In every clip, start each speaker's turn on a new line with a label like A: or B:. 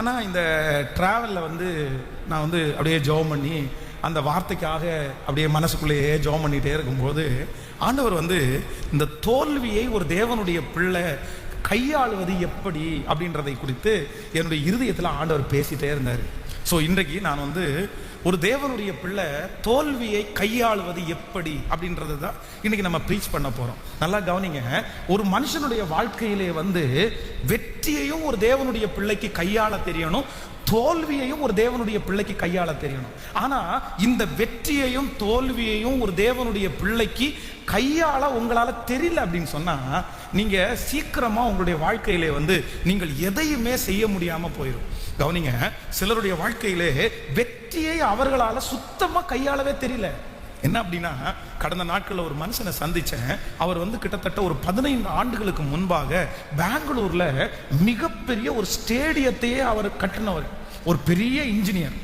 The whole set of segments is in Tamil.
A: ஆனால் இந்த ட்ராவலில் வந்து நான் வந்து அப்படியே ஜெபம் பண்ணி அந்த வார்த்தைக்காக அப்படியே மனசுக்குள்ளேயே ஜெபம் பண்ணிகிட்டே இருக்கும்போது ஆண்டவர் வந்து இந்த தோல்வியை ஒரு தேவனுடைய பிள்ளை கையாளுவது எப்படி அப்படின்றதை குறித்து என்னுடைய இருதயத்தில் ஆண்டவர் பேசிகிட்டே இருந்தார். ஸோ இன்றைக்கு நான் வந்து ஒரு தேவனுடைய பிள்ளை தோல்வியை கையாளுவது எப்படி அப்படின்றது தான் இன்னைக்கு நம்ம ப்ரீச் பண்ண போகிறோம். நல்லா கவனிங்க, ஒரு மனுஷனுடைய வாழ்க்கையிலே வந்து வெற்றியையும் ஒரு தேவனுடைய பிள்ளைக்கு கையாள தெரியணும், தோல்வியையும் ஒரு தேவனுடைய பிள்ளைக்கு கையாள தெரியணும். ஆனால் இந்த வெற்றியையும் தோல்வியையும் ஒரு தேவனுடைய பிள்ளைக்கு கையாள உங்களால் தெரியல அப்படின்னு சொன்னால் நீங்கள் சீக்கிரமாக உங்களுடைய வாழ்க்கையிலே வந்து நீங்கள் எதையுமே செய்ய முடியாமல் போயிடும். கவனிங்க, சிலருடைய வாழ்க்கையிலே வெற்றியை அவர்களால் சுத்தமாக கையாளவே தெரியல. என்ன அப்படின்னா, கடந்த நாட்களில் ஒரு மனுஷனை சந்தித்தேன். அவர் வந்து கிட்டத்தட்ட ஒரு 15 ஆண்டுகளுக்கு முன்பாக பெங்களூரில் மிகப்பெரிய ஒரு ஸ்டேடியத்தையே அவர் கட்டினவர், ஒரு பெரிய இன்ஜினியர்.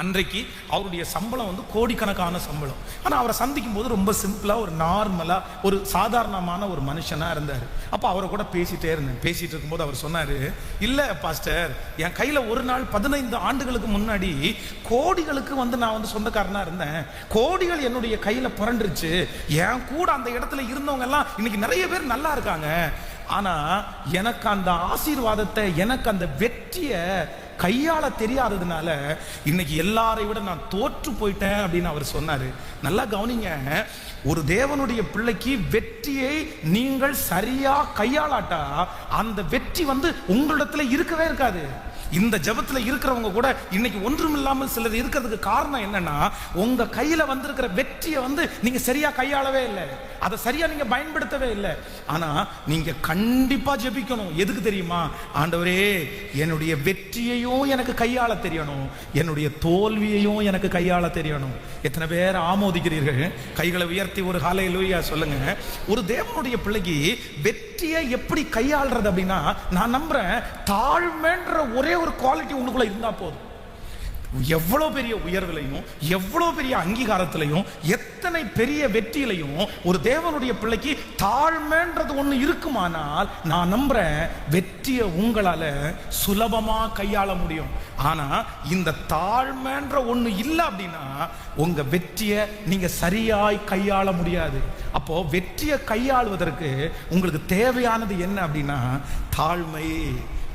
A: அன்றைக்கு அவருடைய சம்பளம் வந்து கோடிக்கணக்கான சம்பளம். ஆனால் அவரை சந்திக்கும் போது ரொம்ப சிம்பிளாக ஒரு நார்மலாக ஒரு சாதாரணமான ஒரு மனுஷனாக இருந்தார். அப்போ அவரை கூட பேசிகிட்டே இருந்தேன். பேசிகிட்டு இருக்கும்போது அவர் சொன்னார், இல்லை பாஸ்டர், என் கையில் ஒரு நாள் 15 ஆண்டுகளுக்கு முன்னாடி கோடிகளுக்கு வந்து நான் வந்து சொந்தக்காரனாக இருந்தேன். கோடிகள் என்னுடைய கையில் புரண்டுருச்சு. என் கூட அந்த இடத்துல இருந்தவங்க எல்லாம் இன்னைக்கு நிறைய பேர் நல்லா இருக்காங்க. ஆனால் எனக்கு அந்த ஆசீர்வாதத்தை, எனக்கு அந்த வெற்றியை கையாள தெரியாததுனால இன்னைக்கு எல்லாரை விட நான் தோற்று போயிட்டேன் அப்படின்னு அவர் சொன்னார். நல்லா கவனிங்க, ஒரு தேவனுடைய பிள்ளைக்கு வெற்றியை நீங்கள் சரியா கையாளாட்டா அந்த வெற்றி வந்து உங்களிடத்துல இருக்கவே இருக்காது. இந்த ஜபத்தில் இருக்கிறவங்க கூட இன்னைக்கு ஒன்றும் இல்லாமல் சிலர் இருக்கிறதுக்கு காரணம் என்னன்னா, உங்க கையில வந்திருக்கிற வெற்றியை வந்து நீங்க சரியா கையாளவே இல்லை, அதை சரியா நீங்க பயன்படுத்தவே இல்லை. ஆனா நீங்க கண்டிப்பா ஜெபிக்கணும். எதுக்கு தெரியுமா? ஆண்டவரே, என்னுடைய வெற்றியையும் எனக்கு கையாள தெரியணும், என்னுடைய தோல்வியையும் எனக்கு கையாள தெரியணும். எத்தனை பேர் ஆமோதிக்கிறீர்கள்? கைகளை உயர்த்தி ஒரு ஹல்லேலூயா சொல்லுங்க. ஒரு தேவனுடைய பிள்ளைக்கு வெற்றியை எப்படி கையாளுறது அப்படின்னா, நான் நம்புறேன் தாழ்மைன்ற ஒரே ஒரு குவாலிட்டி உங்களுக்குள்ள இருந்தா போதும். எவ்வளோ பெரிய உயர்விலையும் எவ்வளோ பெரிய அங்கீகாரத்திலையும் எத்தனை பெரிய வெற்றியிலையும் ஒரு தேவனுடைய பிள்ளைக்கு தாழ்மைன்றது ஒன்று இருக்குமானால் நான் நம்புறேன் வெற்றியை உங்களால் சுலபமாக கையாள முடியும். ஆனால் இந்த தாழ்மைன்ற ஒன்று இல்லை அப்படின்னா உங்க வெற்றியை நீங்க சரியாய் கையாள முடியாது. அப்போ வெற்றியை கையாளுவதற்கு உங்களுக்கு தேவையானது என்ன அப்படின்னா தாழ்மை.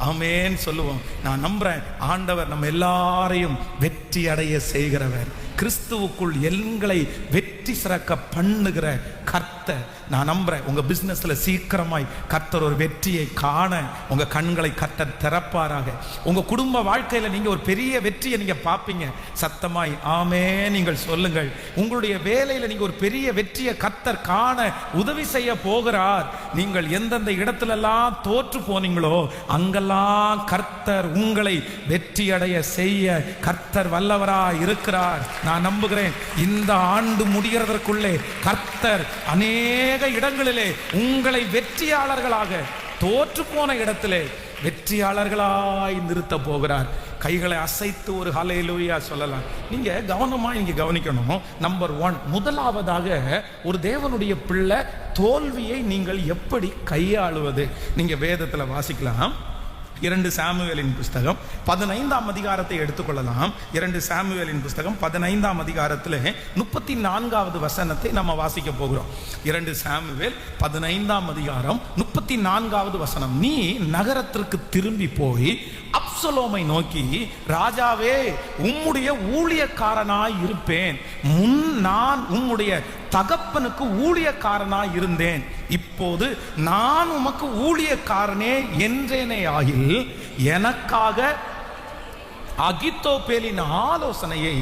A: ஆமென் சொல்லுவோம். நான் நம்புறேன் ஆண்டவர் நம்ம எல்லாரையும் வெற்றி அடைய செய்கிறவர், கிறிஸ்துவுக்குள் எங்களை வெற்றி சிறக்க பண்ணுகிற கர்த்தர். நான் நம்புறேன் உங்க பிசினஸ்ல சீக்கிரமாய் கர்த்தர் ஒரு வெற்றியை காண உங்க கண்களை கர்த்தர் திறப்பாராக. உங்க குடும்ப வாழ்க்கையில நீங்க ஒரு பெரிய வெற்றியை நீங்க பார்ப்பீங்க. சத்தமாய் ஆமென் நீங்கள் சொல்லுங்கள். உங்களுடைய வேலையில நீங்க ஒரு பெரிய வெற்றியை கர்த்தர் காண உதவி செய்ய போகிறார். நீங்கள் எந்தெந்த இடத்துல எல்லாம் தோற்று போனீங்களோ அங்கெல்லாம் கர்த்தர் உங்களை வெற்றி அடைய செய்ய கர்த்தர் வல்லவராய் இருக்கிறார். நான் நம்புகிறேன் இந்த ஆண்டு முடிகிறதற்குள்ளே கர்த்தர் அநேக இடங்களிலே உங்களை வெற்றியாளர்களாக, தோற்று போன இடத்திலே வெற்றியாளர்களாய் நிறுத்த போகிறார். கைகளை அசைத்து ஒரு ஹல்லேலூயா சொல்லலாம். நீங்க கவனமா இங்க கவனிக்கணும். நம்பர் 1, முதலாவதாக ஒரு தேவனுடைய பிள்ளை தோல்வியை நீங்கள் எப்படி கையாளுவது? நீங்க வேதத்துல வாசிக்கலாம். 2 சாமுவேலின் புஸ்தகம் 15ஆம் அதிகாரத்தை எடுத்துக்கொள்ளலாம். 2 சாமுவேலின் புஸ்தகம் 15ஆம் அதிகாரத்தில் 34வது வசனத்தை நம்ம வாசிக்க போகிறோம். 2 சாமுவேல் 15ஆம் அதிகாரம் 34வது வசனம். நீ நகரத்திற்கு திரும்பி போய் அப்சலோமை நோக்கி, ராஜாவே, உம்முடைய ஊழியக்காரனாய் இருப்பேன். முன் நான் உம்முடைய தகப்பனுக்கு ஊழியக்காரனாய் இருந்தேன். இப்போது நான் உமக்கு ஊழியக்காரனே என்றேனே ஆகில் எனக்காக அகித்தோப்பேலின் ஆலோசனையை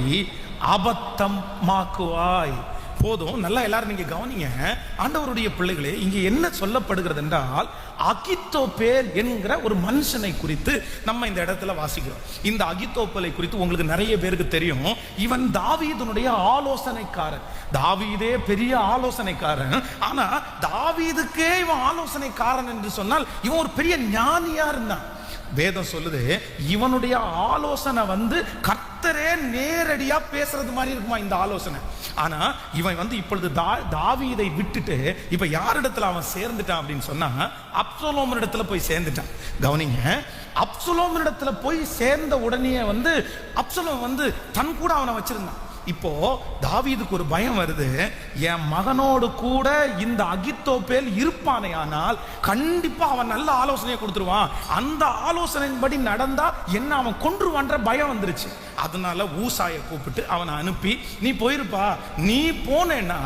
A: அபத்தமாக்குவாய். போதும். நல்லா எல்லாரும் நீங்க கவனிங்க. ஆண்டவருடைய பிள்ளைகளே, இங்கே என்ன சொல்லப்படுகிறது என்றால், அகித்தோப்பேல் என்கிற ஒரு மனுஷனை குறித்து நம்ம இந்த இடத்துல வாசிக்கிறோம். இந்த அகித்தோப்பேலை குறித்து உங்களுக்கு நிறைய பேருக்கு தெரியும். இவன் தாவீதுனுடைய ஆலோசனைக்காரன். தாவீதே பெரிய ஆலோசனைக்காரன். ஆனா தாவீதுக்கே இவன் ஆலோசனைக்காரன் என்று சொன்னால் இவன் ஒரு பெரிய ஞானியா இருந்தான். வேதம் சொல்லுது, இவனுடைய ஆலோசனை வந்து கர்த்தரே நேரடியா பேசுறது மாதிரி இருக்குமா இந்த ஆலோசனை. ஆனா இவன் வந்து இப்பொழுது தாவீதை விட்டுட்டு இப்ப யாரிடத்துல அவன் சேர்ந்துட்டான் அப்படின்னு சொன்னா அப்சலோம் இடத்துல போய் சேர்ந்துட்டான். கவனிங்க, அப்சலோம் இடத்துல போய் சேர்ந்த உடனே வந்து அப்சலோம் வந்து தன் கூட அவனை வச்சிருந்தான். இப்போ தாவீதுக்கு ஒரு பயம் வருது, என் மகனோடு கூட இந்த அகித்தோப்பேல் இருப்பானே ஆனால் கண்டிப்பா அவன் நல்ல ஆலோசனையை கொடுத்துருவான், அந்த ஆலோசனையின்படி நடந்தா என்ன அவன் கொன்றுவான்ற பயம் வந்துருச்சு. அதனால ஊசாயை கூப்பிட்டு அவனை அனுப்பி, நீ போயிருப்பா, நீ போனேன்னா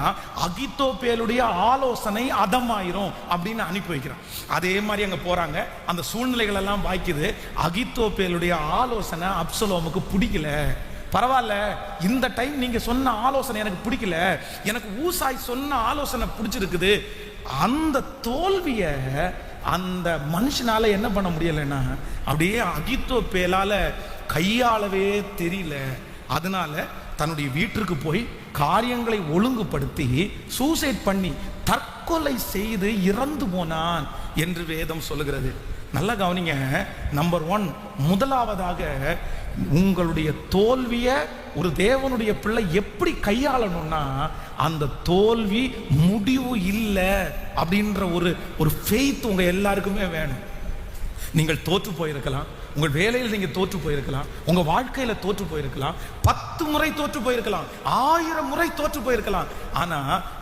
A: அகித்தோப்பேலுடைய ஆலோசனை அதமாயிரும் அப்படின்னு அனுப்பி வைக்கிறான். அதே மாதிரி அங்க போறாங்க, அந்த சூழ்நிலைகள் எல்லாம் வாய்க்குது. அகித்தோப்பேலுடைய ஆலோசனை அப்சலோமுக்கு பிடிக்கல. பரவாயில்ல, இந்த டைம் நீங்க சொன்ன ஆலோசனை எனக்கு பிடிக்கல, எனக்கு ஊசாய் சொன்ன ஆலோசனை பிடிச்சிருக்குது. அந்த தோல்விய அந்த மனுஷனால என்ன பண்ண முடியலன்னா அப்படியே அகித்தோப்பேலால கையாளவே தெரியல. அதனால தன்னுடைய வீட்டிற்கு போய் காரியங்களை ஒழுங்குபடுத்தி சூசைட் பண்ணி தற்கொலை செய்து இறந்து போனான் என்று வேதம் சொல்லுகிறது. நல்லா கவனிங்க. நம்பர் 1, முதலாவதாக உங்களுடைய தோல்வியை ஒரு தேவனுடைய பிள்ளை எப்படி கையாளணும்னா, அந்த தோல்வி முடிவு இல்லை அப்படின்ற ஒரு ஃபெய்த் உங்க எல்லாருக்குமே வேணும். நீங்கள் தோற்று போயிருக்கலாம், உங்கள் வேலையில் நீங்க தோற்று போயிருக்கலாம், உங்க வாழ்க்கையில தோற்று போயிருக்கலாம், 10 முறை தோற்று போயிருக்கலாம், 1000 முறை தோற்று போயிருக்கலாம். ஆனா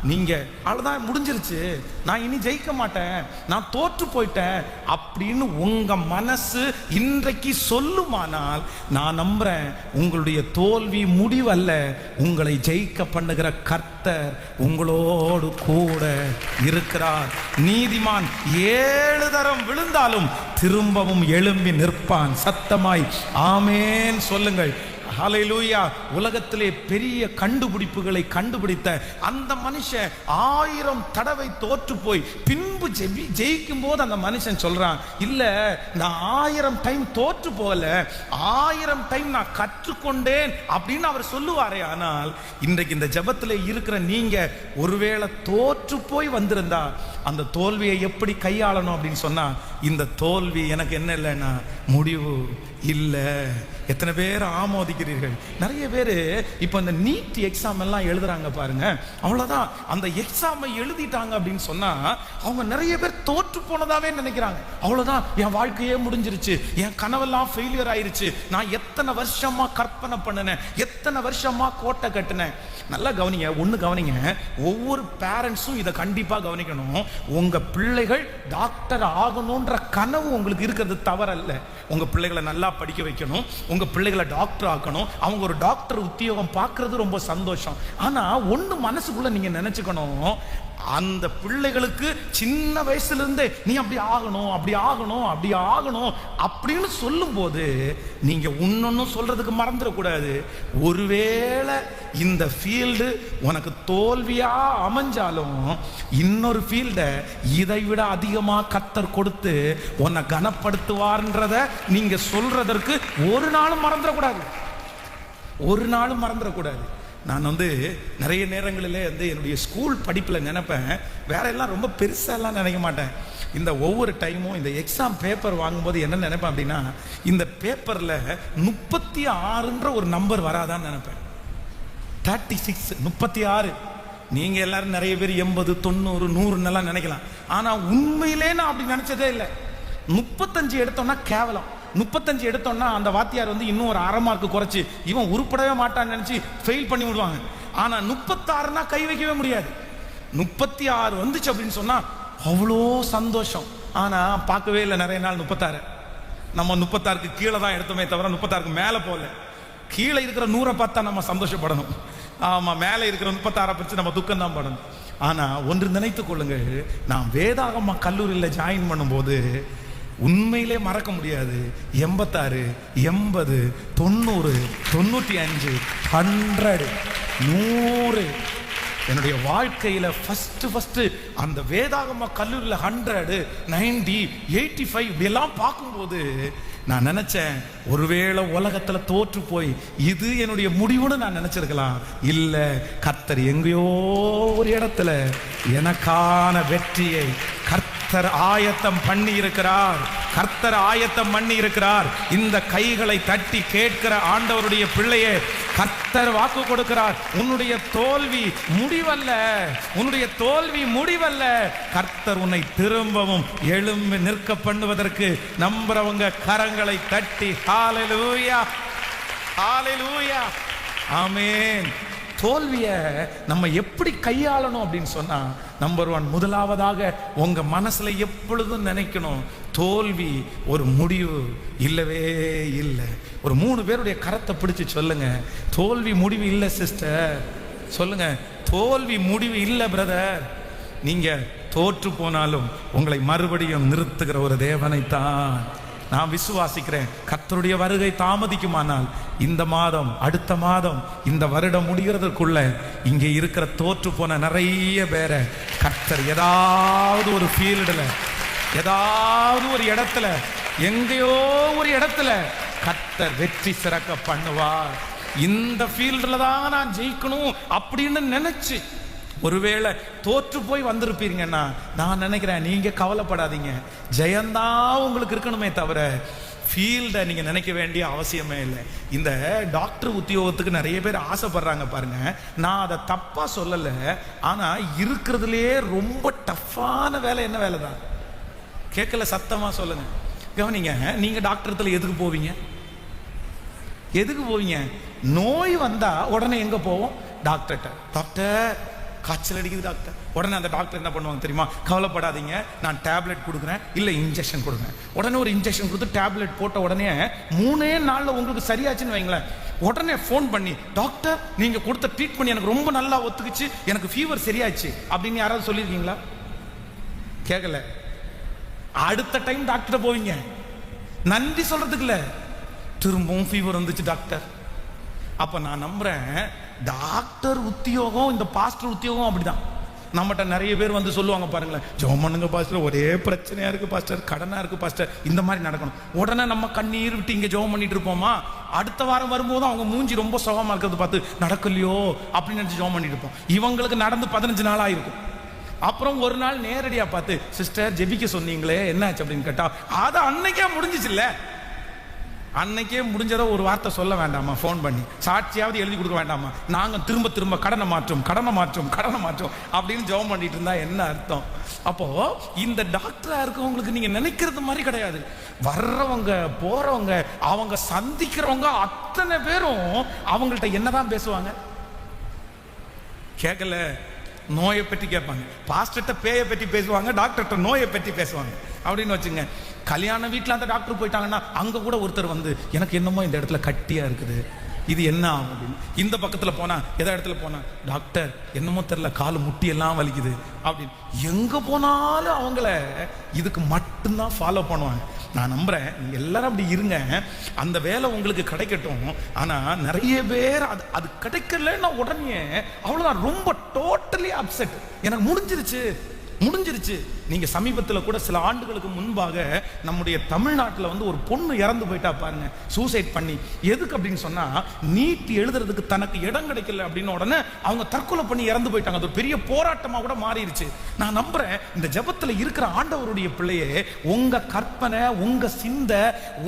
A: நீங்க அவ்வளவுதான், முடிஞ்சிருச்சு, நான் இனி ஜெயிக்க மாட்டேன், நான் தோற்று போயிட்டேன் அப்படின்னு உங்க மனசு இன்றைக்கு சொல்லுமானால், நான் நம்புறேன் உங்களுடைய தோல்வி முடிவல்ல, உங்களை ஜெயிக்க பண்ணுகிற கர்த்தர் உங்களோடு கூட இருக்கிறார். நீதிமான் 7 தரம் விழுந்தாலும் திரும்பவும் எழும்பி நிற்பான். சத்தமாய் ஆமேன் சொல்லுங்கள். ஹல்லேலூயா. உலகத்திலே பெரிய கண்டுபிடிப்புகளை கண்டுபிடித்த அந்த மனுஷன் 1000 தடவை தோற்று போய் பின்பு ஜெயிக்கும் போது அந்த மனுஷன் சொல்றான், இல்ல நான் 1000 டைம் தோற்று போகல, 1000 டைம் நான் கற்றுக்கொண்டேன் அப்படின்னு அவர் சொல்லுவாரே. ஆனால் இன்றைக்கு இந்த ஜெபத்தில் இருக்கிற நீங்க ஒருவேளை தோற்று போய் வந்திருந்தா அந்த தோல்வியை எப்படி கையாளணும் அப்படின்னு சொன்னா, இந்த தோல்வி எனக்கு என்ன இல்லைன்னா முடிவு இல்லை. எத்தனை பேர் ஆமோதிக்கிறீர்கள்? நிறைய பேர் இப்போ இந்த நீட் எக்ஸாம் எல்லாம் எழுதுறாங்க பாருங்க, அவ்வளோதான், அந்த எக்ஸாமை எழுதிட்டாங்க அப்படின்னு சொன்னா அவங்க நிறைய பேர் தோற்று போனதாவே நினைக்கிறாங்க. அவ்வளோதான், என் வாழ்க்கையே முடிஞ்சிருச்சு, என் கனவெல்லாம் ஃபெயிலியர் ஆயிருச்சு, நான் எத்தனை வருஷமா கற்பனை பண்ணினேன், எத்தனை வருஷமா கோட்டை கட்டினேன். நல்லா கவனிங்க, ஒன்று கவனிங்க, ஒவ்வொரு பேரண்ட்ஸும் இதை கண்டிப்பாக கவனிக்கணும். உங்க பிள்ளைகள் டாக்டர் ஆகணுன்ற கனவு உங்களுக்கு இருக்கிறது தவறல்ல. உங்க பிள்ளைகளை நல்லா படிக்க வைக்கணும், உங்க பிள்ளைகளை டாக்டர் ஆக்கணும், அவங்க ஒரு டாக்டர் உத்தியோகம் பார்க்கறது ரொம்ப சந்தோஷம். ஆனா ஒன்று மனசுக்குள்ள நீங்க நினைச்சுக்கணும், அந்த பிள்ளைகளுக்கு சின்ன வயசுல இருந்தே நீ அப்படி ஆகணும், அப்படி ஆகணும், அப்படி ஆகணும் அப்படின்னு சொல்லும் போது நீங்க இன்னொன்னும் சொல்றதுக்கு மறந்துடக்கூடாது. ஒருவேளை இந்த ஃபீல்டு உனக்கு தோல்வியா அமைஞ்சாலும் இன்னொரு ஃபீல்டை இதை விட அதிகமா கர்த்தர் கொடுத்து உன்னை கனப்படுத்துவார்ன்றத நீங்க சொல்றதற்கு ஒரு நாளும் மறந்துடக்கூடாது, ஒரு நாளும் மறந்துடக்கூடாது. நான் வந்து நிறைய நேரங்களிலே வந்து என்னுடைய ஸ்கூல் படிப்பில் நினைப்பேன், வேற எல்லாம் ரொம்ப பெருசாலாம் நினைக்க மாட்டேன். இந்த ஒவ்வொரு டைமும் இந்த எக்ஸாம் பேப்பர் வாங்கும்போது என்ன நினைப்பேன் அப்படின்னா, இந்த பேப்பரில் 36ன்ற ஒரு நம்பர் வராதான்னு நினைப்பேன். 36, 36. நீங்கள் எல்லாரும் நிறைய பேர் 80, 90, 100 நினைக்கலாம். ஆனால் உண்மையிலே நான் அப்படி நினச்சதே இல்லை. 35 எடுத்தோம்னா கேவலம், 35 எடுத்தோம்னா அந்த வாத்தியார் வந்து இன்னும் ஒரு 1/2 மார்க் குறைச்சி இவன் உருப்படவே மாட்டான்னு நினைச்சு ஃபெயில் பண்ணி விடுவாங்க. ஆனா 36னா கை வைக்கவே முடியாது. 36 வந்துச்சு அப்படின்னு சொன்னா அவ்வளோ சந்தோஷம். ஆனா பார்க்கவே இல்லை நிறைய நாள் 36. நம்ம 36க்கு கீழே தான் எடுத்தோமே தவிர 36க்கு மேலே போகல. கீழே இருக்கிற 100 பார்த்தா நம்ம சந்தோஷப்படணும். ஆமா, மேலே இருக்கிற 36 பற்றி நம்ம துக்கம் தான் படணும். ஆனா ஒன்று நினைத்துக் கொள்ளுங்கள், நான் வேதாகம கல்லூரியில் ஜாயின் பண்ணும்போது உண்மையிலே மறக்க முடியாது. 86, 80, 90, 95, 100, 100 என்னுடைய வாழ்க்கையில் ஃபஸ்ட்டு அந்த வேதாகம கல்லூரியில் 100, 90, 85 இப்படியெல்லாம் பார்க்கும்போது நான் நினைச்சேன், ஒருவேளை உலகத்தில் தோற்று போய் இது என்னுடைய முடிவுன்னு நான் நினைச்சிருக்கலாம். இல்லை, கர்த்தர் எங்கேயோ ஒரு இடத்துல எனக்கான வெற்றியை கர்த்தர் கர்த்தர் ஆயத்தம் பண்ணி இருக்கிறார். கர்த்தர் ஆயத்தம் பண்ணி இருக்கிறார். இந்த கைகளை தட்டி கேட்கிற ஆண்டவருடைய பிள்ளையே, கர்த்தர் வாக்கு கொடுக்கிறார். உன்னுடைய தோல்வி முடிவல்ல, உன்னுடைய தோல்வி முடிவல்ல. கர்த்தர் உன்னை திரும்பவும் எழும்பி நிற்க பண்ணுவதற்கு நம்புறவங்க கரங்களை தட்டி ஹalleluya, ஹalleluya, ஆமென். தோல்வியை நம்ம எப்படி கையாளணும் அப்படின்னு சொன்னா, நம்பர் 1, முதலாவதாக உங்க மனசுல எப்பொழுதும் நினைக்கணும், தோல்வி ஒரு முடிவு இல்லவே இல்லை. ஒரு 3 பேருடைய கரத்தை பிடிச்சு சொல்லுங்க, தோல்வி முடிவு இல்லை சிஸ்டர். சொல்லுங்க, தோல்வி முடிவு இல்லை பிரதர். நீங்க தோற்று போனாலும் உங்களை மறுபடியும் நிறுத்துகிற ஒரு தேவனைத்தான் நான் விசுவாசிக்கிறேன். கர்த்தருடைய வருகை தாமதிக்குமானால் இந்த மாதம், அடுத்த மாதம், இந்த வருடம் முடிகிறதுக்குள்ள இங்கே இருக்கிற தோற்று போன நிறைய பேரை கர்த்தர் ஏதாவது ஒரு ஃபீல்டுல, ஏதாவது ஒரு இடத்துல, எங்கேயோ ஒரு இடத்துல கர்த்தர் வெற்றி சிறக்க பண்ணுவார். இந்த ஃபீல்டுல தான் நான் ஜெயிக்கணும் அப்படின்னு நினைச்சு ஒருவேளை தோற்று போய் வந்திருப்பீங்கன்னா, நான் நினைக்கிறேன் நீங்க கவலைப்படாதீங்க, ஜெயந்தான் உங்களுக்கு இருக்கணுமே தவிர ஃபீல்டை நீங்க நினைக்க வேண்டிய அவசியமே இல்லை. இந்த டாக்டர் உத்தியோகத்துக்கு நிறைய பேர் ஆசைப்படுறாங்க பாருங்க. நான் அதை தப்பா சொல்லலை, ஆனா இருக்கிறதுலே ரொம்ப டஃப்பான வேலை என்ன வேலை தான்? கேட்கல, சத்தமா சொல்லுங்க, கவனிங்க. நீங்க டாக்டர்ல எதுக்கு போவீங்க? எதுக்கு போவீங்க? நோய் வந்தா உடனே எங்க போவோம்? டாக்டர்கிட்ட. டாக்டர் காய்ச்சல் அடிக்குது டாக்டர். உடனே அந்த டாக்டர் என்ன பண்ணுவாங்க தெரியுமா? கவலைப்படாதீங்க, நான் டேப்லெட் கொடுக்குறேன், இல்லை இன்ஜெக்ஷன் கொடுக்குறேன். உடனே ஒரு இன்ஜெக்ஷன் கொடுத்து டேப்லெட் போட்ட உடனே 3 நாளில் உங்களுக்கு சரியாச்சுன்னு வைங்களேன். உடனே ஃபோன் பண்ணி, டாக்டர் நீங்கள் கொடுத்த ட்ரீட்மெண்ட் எனக்கு ரொம்ப நல்லா ஒத்துக்குச்சு, எனக்கு ஃபீவர் சரியாச்சு அப்படின்னு யாராவது சொல்லியிருக்கீங்களா? கேட்கல. அடுத்த டைம் டாக்டர் போவீங்க, நன்றி சொல்றதுக்கு இல்லை, திரும்பவும் ஃபீவர் வந்துச்சு டாக்டர். அப்ப நான் நம்புறேன், டாக்டர் உத்தியோகம், இந்த பாஸ்டர் உத்தியோகம் அப்படிதான். நம்மகிட்ட நிறைய பேர் வந்து சொல்லுவாங்க பாருங்களேன், ஜெபம் பண்ணுங்க பாஸ்டர், ஒரே பிரச்சனையா இருக்கு பாஸ்டர், கடனா இருக்கு பாஸ்டர், இந்த மாதிரி நடக்கணும். உடனே நம்ம கண்ணீர் விட்டு இங்க ஜெபம் பண்ணிட்டு இருப்போமா, அடுத்த வாரம் வரும்போது அவங்க மூஞ்சி ரொம்ப சுகமா இருக்கிறது பார்த்து நடக்கலையோ அப்படின்னு நினைச்சு ஜெபம் பண்ணிட்டு இருப்போம். இவங்களுக்கு நடந்து 15 நாள் ஆயிருக்கும். அப்புறம் ஒரு நாள் நேரடியா பார்த்து, சிஸ்டர் ஜெபிக்க சொன்னீங்களே என்னாச்சு அப்படின்னு கேட்டா, அது அன்னைக்கே முடிஞ்சிச்சு இல்ல, அன்னைக்கே முடிஞ்சதை ஒரு வார்த்தை சொல்ல வேண்டாமா? ஃபோன் பண்ணி சாட்சியாவது எழுதி கொடுக்க வேண்டாமா? நாங்கள் திரும்ப திரும்ப கடனை மாற்றும் அப்படின்னு ஜெபம் பண்ணிட்டு இருந்தா என்ன அர்த்தம்? அப்போ இந்த டாக்டரா இருக்கவங்களுக்கு நீங்க நினைக்கிறது மாதிரி கிடையாது. வர்றவங்க போறவங்க அவங்க சந்திக்கிறவங்க அத்தனை பேரும் அவங்கள்ட்ட என்னதான் பேசுவாங்க? கேட்கல, நோயை பற்றி கேட்பாங்க. பாஸ்டர்கிட்ட பேயை பற்றி பேசுவாங்க, டாக்டர்கிட்ட நோயை பற்றி பேசுவாங்க அப்படின்னு வச்சுங்க. கல்யாண வீட்டில் அந்த டாக்டர் போயிட்டாங்கன்னா அங்கே கூட ஒருத்தர் வந்து, எனக்கு என்னமோ இந்த இடத்துல கட்டியா இருக்குது, இது என்ன ஆகும் அப்படின்னு. இந்த பக்கத்தில் போனா, எதா இடத்துல போனா, டாக்டர் என்னமோ தெரியல, காலு முட்டி எல்லாம் வலிக்குது அப்படின்னு. எங்க போனாலும் அவங்கள இதுக்கு மட்டும்தான் ஃபாலோ பண்ணுவாங்க. நான் நம்புறேன் நீங்க எல்லாரும் அப்படி இருங்க, அந்த வேலை உங்களுக்கு கிடைக்கட்டும். ஆனா நிறைய பேர் அது கிடைக்கலன்னா உடனே அவ்வளவுதான், ரொம்ப டோட்டலி அப்செட், எனக்கு முடிஞ்சிருச்சு. நீங்க சமீபத்தில் கூட சில ஆண்டுகளுக்கு முன்பாக நம்முடைய தமிழ்நாட்டில் வந்து ஒரு பொண்ணு இறந்து போயிட்டா பாருங்க, சூசைட் பண்ணி. எதுக்கு அப்படின்னு சொன்னா, நீட் எழுதுறதுக்கு தனக்கு இடம் கிடைக்கல அப்படின்னு உடனே அவங்க தற்கொலை பண்ணி இறந்து போயிட்டாங்க. அது ஒரு பெரிய போராட்டமா கூட மாறிடுச்சு. நான் நம்புறேன் இந்த ஜெபத்தில் இருக்கிற ஆண்டவருடைய பிள்ளையே, உங்க கற்பனை, உங்க சிந்தை,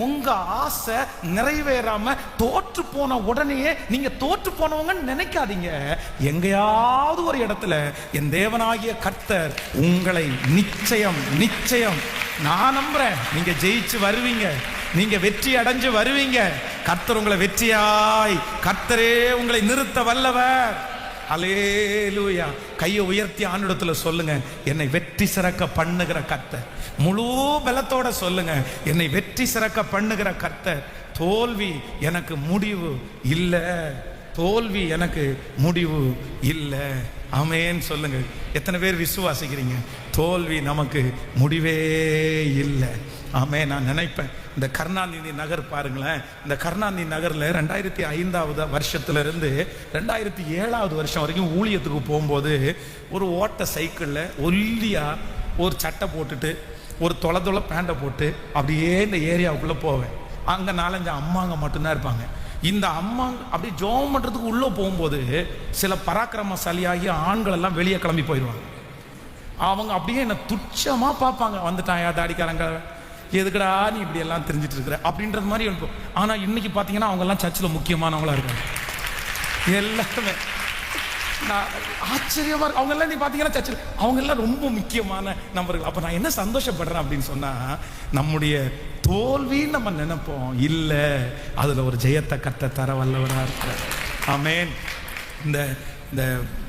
A: உங்க ஆசை நிறைவேறாம தோற்று போன உடனே நீங்க தோற்று போனவங்க நினைக்காதீங்க. எங்கேயாவது ஒரு இடத்துல என் தேவனாகிய கர்த்தர் உங்களை நிச்சயம் நான் நம்புறேன், நீங்க ஜெயிச்சு வருவீங்க, நீங்க வெற்றி அடைஞ்சு வருவீங்க. கர்த்தர் உங்களை வெற்றியாய், கர்த்தரே உங்களை நிறுத்த வல்லவர். அல்லேலூயா. கையை உயர்த்தி ஆண்டவரிடத்துல சொல்லுங்க, என்னை வெற்றி சிறக்க பண்ணுகிற கர்த்தர். முழு பலத்தோட சொல்லுங்க, என்னை வெற்றி சிறக்க பண்ணுகிற கர்த்தர். தோல்வி எனக்கு முடிவு இல்லை, தோல்வி எனக்கு முடிவு இல்லை. ஆமென் சொல்லுங்க. எத்தனை பேர் விசுவாசிக்கிறீங்க? தோல்வி நமக்கு முடிவே இல்லை. ஆமே. நான் நினைப்பேன், இந்த கருணாநிதி நகர் பாருங்களேன், இந்த கருணாநிதி நகரில் 2005 வருஷத்துலேருந்து 2007 வருஷம் வரைக்கும் ஊழியத்துக்கு போகும்போது ஒரு ஓட்ட சைக்கிளில் ஒல்லியாக ஒரு சட்டை போட்டுட்டு ஒரு தொலை பேண்டை போட்டு அப்படியே இந்த ஏரியாவுக்குள்ளே போவேன். அங்கே 4-5 அம்மாங்க மட்டும்தான் இருப்பாங்க. இந்த அம்மா அப்படி ஜோம் பண்ணுறதுக்கு உள்ளே போகும்போது சில பராக்கிரமசாலியாகிய ஆண்கள் எல்லாம் வெளியே கிளம்பி போயிடுவாங்க. அவங்க அப்படியே என்ன துச்சமா பார்ப்பாங்க. வந்துட்டாயா தாடிக்காரங்க, எதுக்குடா நீ இப்படி எல்லாம் தெரிஞ்சிட்டு இருக்கிற அப்படின்றது மாதிரி இருக்கும். ஆனா இன்னைக்கு பாத்தீங்கன்னா அவங்க எல்லாம் சர்ச்சில் முக்கியமானவங்களா இருக்காங்க எல்லாருமே. நான் ஆச்சரியமா இருக்கு. அவங்க எல்லாம் நீ பாத்தீங்கன்னா சர்ச்சில் அவங்க எல்லாம் ரொம்ப முக்கியமான நம்பர்கள். அப்ப நான் என்ன சந்தோஷப்படுறேன் அப்படின்னு சொன்னா, நம்முடைய தோல்வின்னு நம்ம நினைப்போம், இல்ல அதுல ஒரு ஜெயத்தை கத்த தர வல்லவரா இருக்க. ஆமென். இந்த இந்த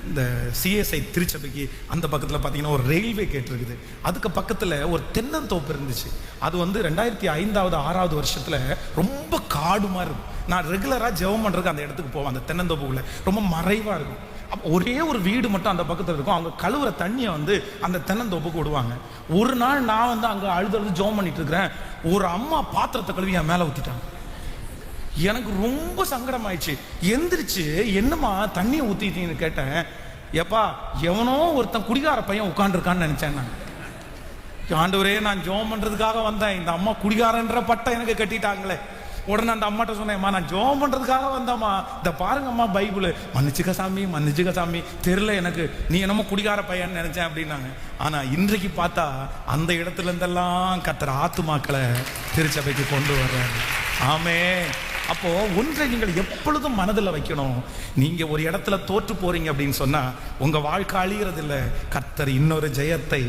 A: இந்த சிஎஸ்ஐ திருச்சபைக்கு அந்த பக்கத்தில் பார்த்தீங்கன்னா ஒரு ரயில்வே கேட் இருக்குது. அதுக்கு பக்கத்தில் ஒரு தென்னந்தோப்பு இருந்துச்சு. அது வந்து 2005 6வது வருஷத்தில் ரொம்ப காடு மாதிரி இருக்கும். நான் ரெகுலராக ஜெபம் பண்ணுறதுக்கு அந்த இடத்துக்கு போவேன். அந்த தென்னந்தோப்புக்குள்ள ரொம்ப மறைவாக இருக்கும். அப்போ ஒரே ஒரு வீடு மட்டும் அந்த பக்கத்தில் இருக்கும். அவங்க கழுவுற தண்ணியை வந்து அந்த தென்னந்தோப்புக்கு விடுவாங்க. ஒரு நாள் நான் வந்து அங்கே அழுது ஜெபம் பண்ணிட்டு இருக்கிறேன். ஒரு அம்மா பாத்திரத்தை கழுவி என் மேலே ஊற்றிட்டாங்க. எனக்கு ரொம்ப சங்கடம் ஆயிடுச்சு. எந்திரிச்சு என்னம்மா தண்ணியை ஊத்திட்டீங்கன்னு கேட்டேன். எப்பா எவனோ ஒருத்தன் குடிகார பையன் உட்காந்துருக்கான்னு நினைச்சேன். நான் ஆண்டவரே, நான் ஜெபம் பண்றதுக்காக வந்தேன், இந்த அம்மா குடிகாரன்ற பட்டம் எனக்கு கட்டிட்டாங்களே. உடனே அந்த அம்மாட்ட சொன்னேன்மா, நான் ஜெபம் பண்றதுக்காக வந்தம்மா, இந்த பாருங்கம்மா பைபிள், மன்னிச்சுக்க சாமி மன்னிச்சுக்க சாமி, தெரியல எனக்கு, நீ என்னமோ குடிகார பையன் நினைச்சேன் அப்படின்னாங்க. ஆனா இன்றைக்கு பார்த்தா அந்த இடத்துல இருந்தெல்லாம் கர்த்தர் ஆத்துமாக்களை திருச்சபைக்கு கொண்டு வர்றாரு. ஆமே. அப்போ ஒன்றை நீங்கள் எப்பொழுதும் மனதில் வைக்கணும். நீங்க ஒரு இடத்துல தோற்று போறீங்க அப்படின்னு சொன்னா உங்க வாழ்க்கை அழிகிறது இல்லை. கர்த்தர் இன்னொரு ஜெயத்தை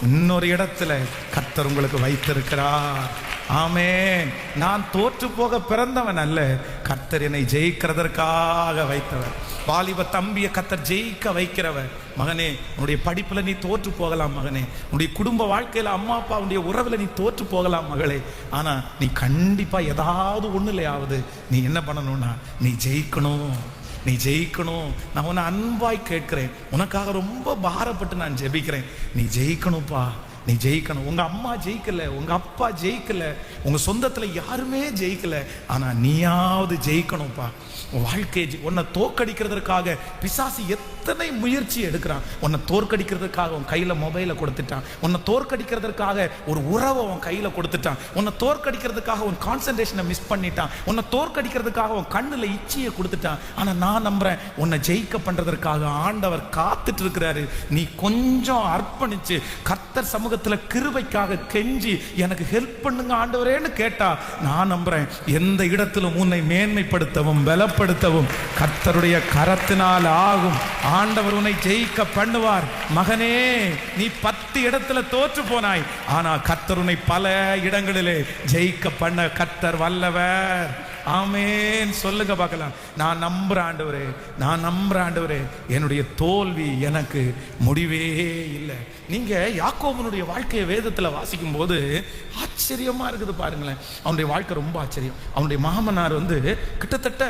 A: இன்னொரு இடத்துல கர்த்தர் உங்களுக்கு வைத்திருக்கிறார். ஆமென். நான் தோற்று போக பிறந்தவன் அல்ல, கர்த்தர் என்னை ஜெயிக்கிறதற்காக வைத்தவர். வாலிப தம்பிய கர்த்தர் ஜெயிக்க வைக்கிறவர். மகனே, உன்னுடைய படிப்புல நீ தோற்று போகலாம் மகனே, உன்னுடைய குடும்ப வாழ்க்கையில அம்மா அப்பா உன்னுடைய உறவுல நீ தோற்று போகலாம் மகளே. ஆனா நீ கண்டிப்பா ஏதாவது ஒண்ணுலையாவது நீ என்ன பண்ணணும்னா நீ ஜெயிக்கணும், நீ ஜெயிக்கணும். நான் உன்னை அன்பாய் கேட்கிறேன், உனக்காக ரொம்ப பாரப்பட்டு நான் ஜெபிக்கிறேன். நீ ஜெயிக்கணும்ப்பா, நீ ஜெயிக்கணும். உங்க அம்மா ஜெயிக்கல, உங்க அப்பா ஜெயிக்கல, உங்க சொந்தத்துல யாருமே ஜெயிக்கல, ஆனா நீயாவது ஜெயிக்கணும்ப்பா. வாழ்க்கையை உன்னை தோற்கடிக்கிறதுக்காக பிசாசு எத்தனை முயற்சி எடுக்கிறான். உன்னை தோற்கடிக்கிறதுக்காக உன் கையில மொபைலை கொடுத்துட்டான், உன்னை தோற்கடிக்கிறதுக்காக ஒரு உறவை உன் கையில கொடுத்துட்டான், உன்னை தோற்கடிக்கிறதுக்காக உன் கான்சன்ட்ரேஷனை மிஸ் பண்ணிட்டான், உன்னை தோற்கடிக்கிறதுக்காக உன் கண்ணுல இச்சையை கொடுத்துட்டான். ஆனா நான் நம்புறேன், உன்னை ஜெயிக்க பண்றதற்காக ஆண்டவர் காத்துட்டு இருக்கிறாரு. நீ கொஞ்சம் அர்ப்பணிச்சு கர்த்தர் சமூகத்துல கிருபைக்காக கெஞ்சி எனக்கு ஹெல்ப் பண்ணுங்க ஆண்டவரேன்னு கேட்டா, நான் நம்புறேன் எந்த இடத்திலும் உன்னை மேன்மைப்படுத்தவும் பலப்படுத்தவும் கர்த்தருடைய கரத்தினால் ஆகும். ஆண்டவர் உன்னை ஜெயிக்க பண்ணுவார். மகனே, நீ 10 இடத்துல தோற்று போனாய், ஆனா கர்த்தர் உன்னை பல இடங்களிலே ஜெயிக்க பண்ண கர்த்தர் வல்லவர். ஆமென். சொல்லுங்க பார்க்கலாம். நான் நம்புறேன் ஆண்டவரே, நான் நம்புறேன் ஆண்டவரே, என்னுடைய தோல்வி எனக்கு முடிவே இல்லை. நீங்க யாக்கோபனுடைய வாழ்க்கையை வேதத்துல வாசிக்கும் போது ஆச்சரியமா இருக்குது பாருங்களேன். அவனுடைய வாழ்க்கை ரொம்ப ஆச்சரியம். அவனுடைய மாமனார் வந்து கிட்டத்தட்ட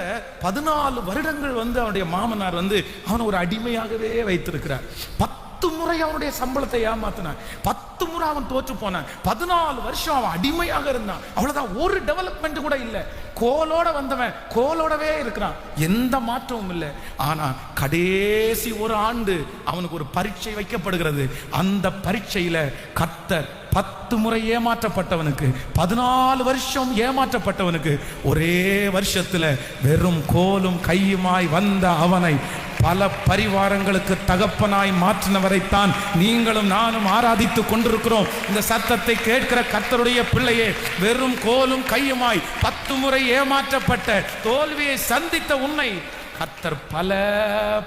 A: 14 வருடங்கள் வந்து அவனுடைய மாமனார் வந்து அவனை ஒரு அடிமையாகவே வைத்திருக்கிறார். 10 முறை அவனுடைய சம்பளத்தை ஏமாத்தினான், 10 முறை அவன் தோற்று போனான், 14 வருஷம் அவன் அடிமையாக இருந்தான். அவ்வளவுதான், ஒரு டெவலப்மெண்ட் கூட இல்லை. கோலோட வந்தவன் கோலோடவே இருக்கிறான், எந்த மாற்றமும் இல்லை. ஆனா கடைசி ஒரு ஆண்டு அவனுக்கு ஒரு பரீட்சை வைக்கப்படுகிறது. அந்த பரீட்சையில கர்த்தர் 10 முறை ஏமாற்றப்பட்டவனுக்கு, 14 வருஷம் ஏமாற்றப்பட்டவனுக்கு ஒரே வருஷத்துல வெறும் கோலும் கையுமாய் வந்த அவனை பல பரிவாரங்களுக்கு தகப்பனாய் மாற்றினவரைத்தான் நீங்களும் நானும் ஆராதித்துக் கொண்டிருக்கிறோம். இந்த சத்தத்தை கேட்கிற கர்த்தருடைய பிள்ளையே, வெறும் கோலும் கையுமாய் 10 முறை ஏமாற்றப்பட்ட தோல்வியை சந்தித்த உன்னை கர்த்தர் பல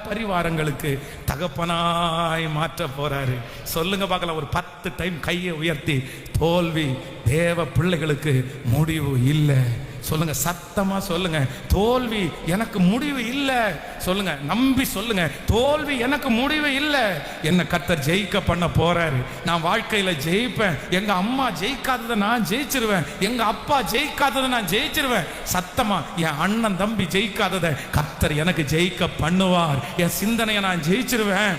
A: பரிவாரங்களுக்கு தகப்பனாய் மாற்ற போறாரு. சொல்லுங்க பார்க்கலாம், ஒரு 10 டைம் கையை உயர்த்தி, தோல்வி தேவ பிள்ளைகளுக்கு முடிவு இல்லை. சொல்லுங்க, சத்தமா சொல்லுங்க, தோல்வி எனக்கு முடிவு இல்லை. சொல்லுங்க, நம்பி சொல்லுங்க, தோல்வி எனக்கு முடிவு இல்லை. என்ன கர்த்தர் ஜெயிக்க பண்ண போறாரு. நான் வாழ்க்கையில ஜெயிப்பேன். எங்க அம்மா ஜெயிக்காததை நான் ஜெயிச்சிருவேன், எங்க அப்பா ஜெயிக்காததை நான் ஜெயிச்சிருவேன். சத்தமா, என் அண்ணன் தம்பி ஜெயிக்காததை கர்த்தர் எனக்கு ஜெயிக்க பண்ணுவார். என் சிந்தனையை நான் ஜெயிச்சிருவேன்,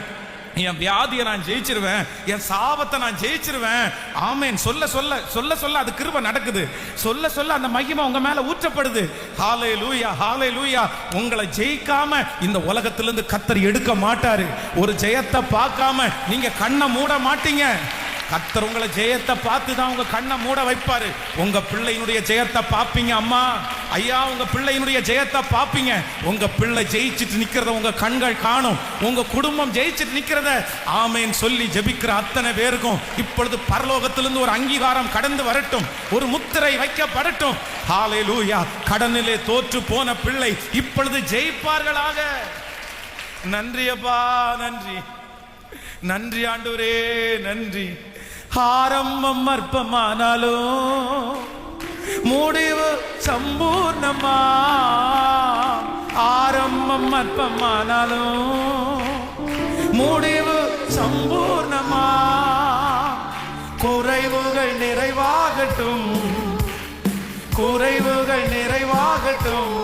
A: என் வியாதியை நான் ஜெயிச்சிருவேன், என் சாபத்தை நான் ஜெயிச்சிருவேன். ஆமென். சொல்ல சொல்ல சொல்ல சொல்ல அது கிருபை நடக்குது. சொல்ல சொல்ல அந்த மகிமை உங்க மேல ஊற்றப்படுது. ஹல்லேலூயா, ஹல்லேலூயா. உங்களை ஜெயிக்காம இந்த உலகத்திலிருந்து கர்த்தர் எடுக்க மாட்டாரு. ஒரு ஜெயத்தை பார்க்காம நீங்க கண்ணை மூட மாட்டீங்க. கர்த்தர் உங்களை ஜெயத்தை பார்த்து தான் உங்க கண்ணை மூட வைப்பாரு. உங்க பிள்ளையினுடைய ஜெயத்தை பார்ப்பீங்க. அம்மா, ஐயா உங்க பிள்ளையினுடைய ஜெயத்தை பாப்பீங்க. உங்க பிள்ளை ஜெயிச்சிட்டு நிக்கிறத உங்க கண்கள் காணும். உங்க குடும்பம் ஜெயிச்சிட்டு நிக்கிறத ஆமேன் சொல்லி ஜெபிக்கிற அத்தனை பேருக்கும் இப்பொழுது பரலோகத்திலிருந்து ஒரு அங்கீகாரம் கடந்து வரட்டும், ஒரு முத்திரை வைக்கப்படட்டும். ஹல்லேலூயா. கடனிலே தோற்று போன பிள்ளை இப்பொழுது ஜெயிப்பார்களாக. நன்றி அப்பா, நன்றி நன்றி ஆண்டவரே, நன்றி. ஆரம்பம் அற்பமானாலும் முடிவு சம்பூர்ணமா, ஆரம்பம் அற்பமானாலும் முடிவு சம்பூர்ணமா. குறைவுகள் நிறைவாகட்டும், குறைவுகள் நிறைவாகட்டும்.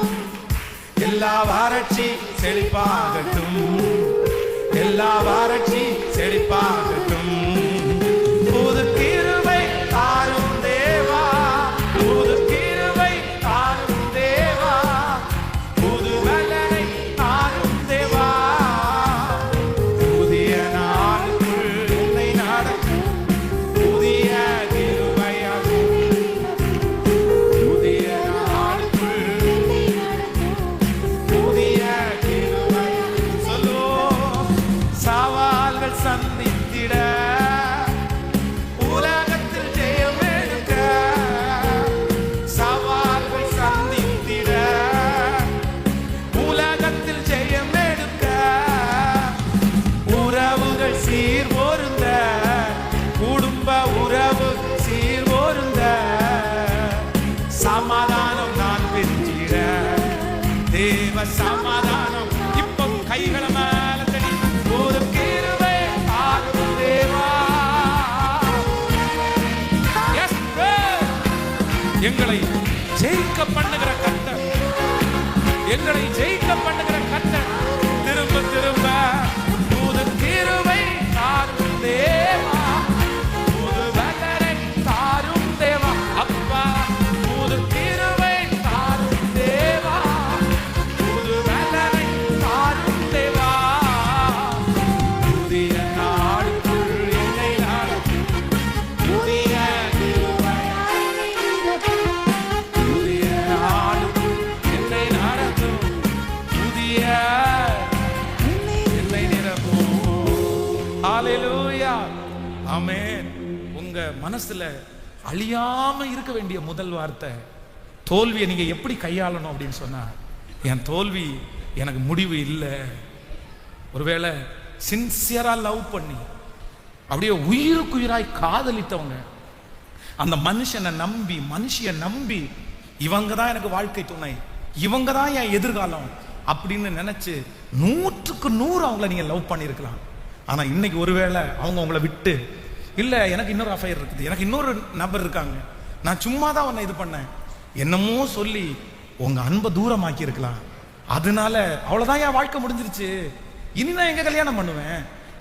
A: எல்லா வறட்சி செழிப்பாகட்டும், எல்லா வறட்சி செழிப்பாகட்டும். புது கிருபை தாரும் தேவா, புது கிருபை தாரும் தேவா, புது வல்லமை தாரும் தேவா. புதிய நாளுக்குள் என்னை நடத்தும் புதிய கிருபையாக, புதிய நாளுக்குள் புதிய கிருபை. சொல்லோ சவால்கள் சந்தித்திட உலகத்தில் ஜெயம் எடுக்க, சவால்கள் சந்தித்திட உலகத்தில் ஜெயம் எடுக்க. உறவுகள் சீர்பொருந்த, குடும்ப உறவு சீர்பொருந்த. சமாதானம் நான் பெற்றிட, தேவ சமாதானம். இப்போ கைகளை மேல தடி. ஒரு கிருபை தாரும் தேவா. Yes, எங்களை ஜெயிக்க பண்ணுகிற கர்த்தர், எங்களை ஜெயிக்க பண்ணுகிற கர்த்தர். திரும்ப திரும்ப புது கிருபை தாரும் தேவா, புது வல்லமை தாரும் தேவா. அப்பா புது கிருபை தாரும் தேவா, புது வல்லமை தாரும் தேவா. புதிய நாளுக்குள் என்னை நடத்தும் புதிய கிருபை, புதிய நாளுக்குள் என்னை நடத்தும் புதிய என்னை நிரப்பும். ஹல்லேலூயா. ஆமென். உங்க மனசுல அழியாம இருக்க வேண்டிய முதல் வார்த்தை, தோல்வியை நீங்க எப்படி கையாளணும் அப்படின்னு சொன்னா, என் தோல்வி எனக்கு முடிவு இல்லை. ஒருவேளை சின்சியரா லவ் பண்ணி அப்படியே உயிருக்குயிராய் காதலித்தவங்க, அந்த மனுஷனை நம்பி மனுஷிய நம்பி இவங்க தான் எனக்கு வாழ்க்கை துணை, இவங்க தான் என் எதிர்காலம் அப்படின்னு நினைச்சு 100க்கு 100 அவங்கள நீங்க லவ் பண்ணியிருக்கலாம். ஆனா இன்னைக்கு ஒருவேளை அவங்க உங்களை விட்டு, இல்ல எனக்கு இன்னொரு அஃபையர் இருக்குது, எனக்கு இன்னொரு நபர் இருக்காங்க, நான் சும்மா தான் உன்னை இது பண்ணேன் என்னமோ சொல்லி உங்க அன்பை தூரமாக்கி இருக்கலாம். அதனால அவ்வளவுதான், என் வாழ்க்கை முடிஞ்சிருச்சு, இனி நான் எங்க கல்யாணம் பண்ணுவேன்,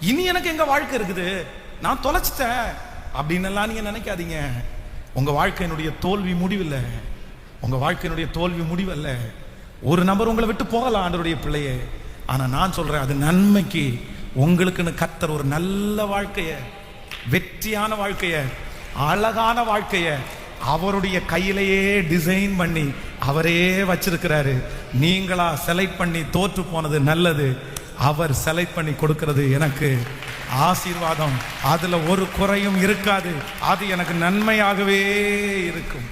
A: இனி எனக்கு எங்க வாழ்க்கை இருக்குது, நான் தொலைச்சிட்டேன் அப்படின்னு எல்லாம் நீங்க நினைக்காதீங்க. உங்க வாழ்க்கையினுடைய தோல்வி முடிவில்லை, உங்க வாழ்க்கையினுடைய தோல்வி முடிவல்ல. ஒரு நபர் உங்களை விட்டு போகலாம் ஆண்டவருடைய பிள்ளையே, ஆனா நான் சொல்றேன் அது நன்மைக்கு. உங்களுக்குன்னு கர்த்தர் ஒரு நல்ல வாழ்க்கைய, வெற்றியான வாழ்க்கைய, அழகான வாழ்க்கைய அவருடைய கையிலேயே டிசைன் பண்ணி அவரே வச்சிருக்கிறாரு. நீங்களா செலக்ட் பண்ணி தோற்று போனது நல்லது, அவர் செலக்ட் பண்ணி கொடுக்கிறது எனக்கு ஆசீர்வாதம். அதுல ஒரு குறையும் இருக்காது, அது எனக்கு நன்மையாகவே இருக்கும்.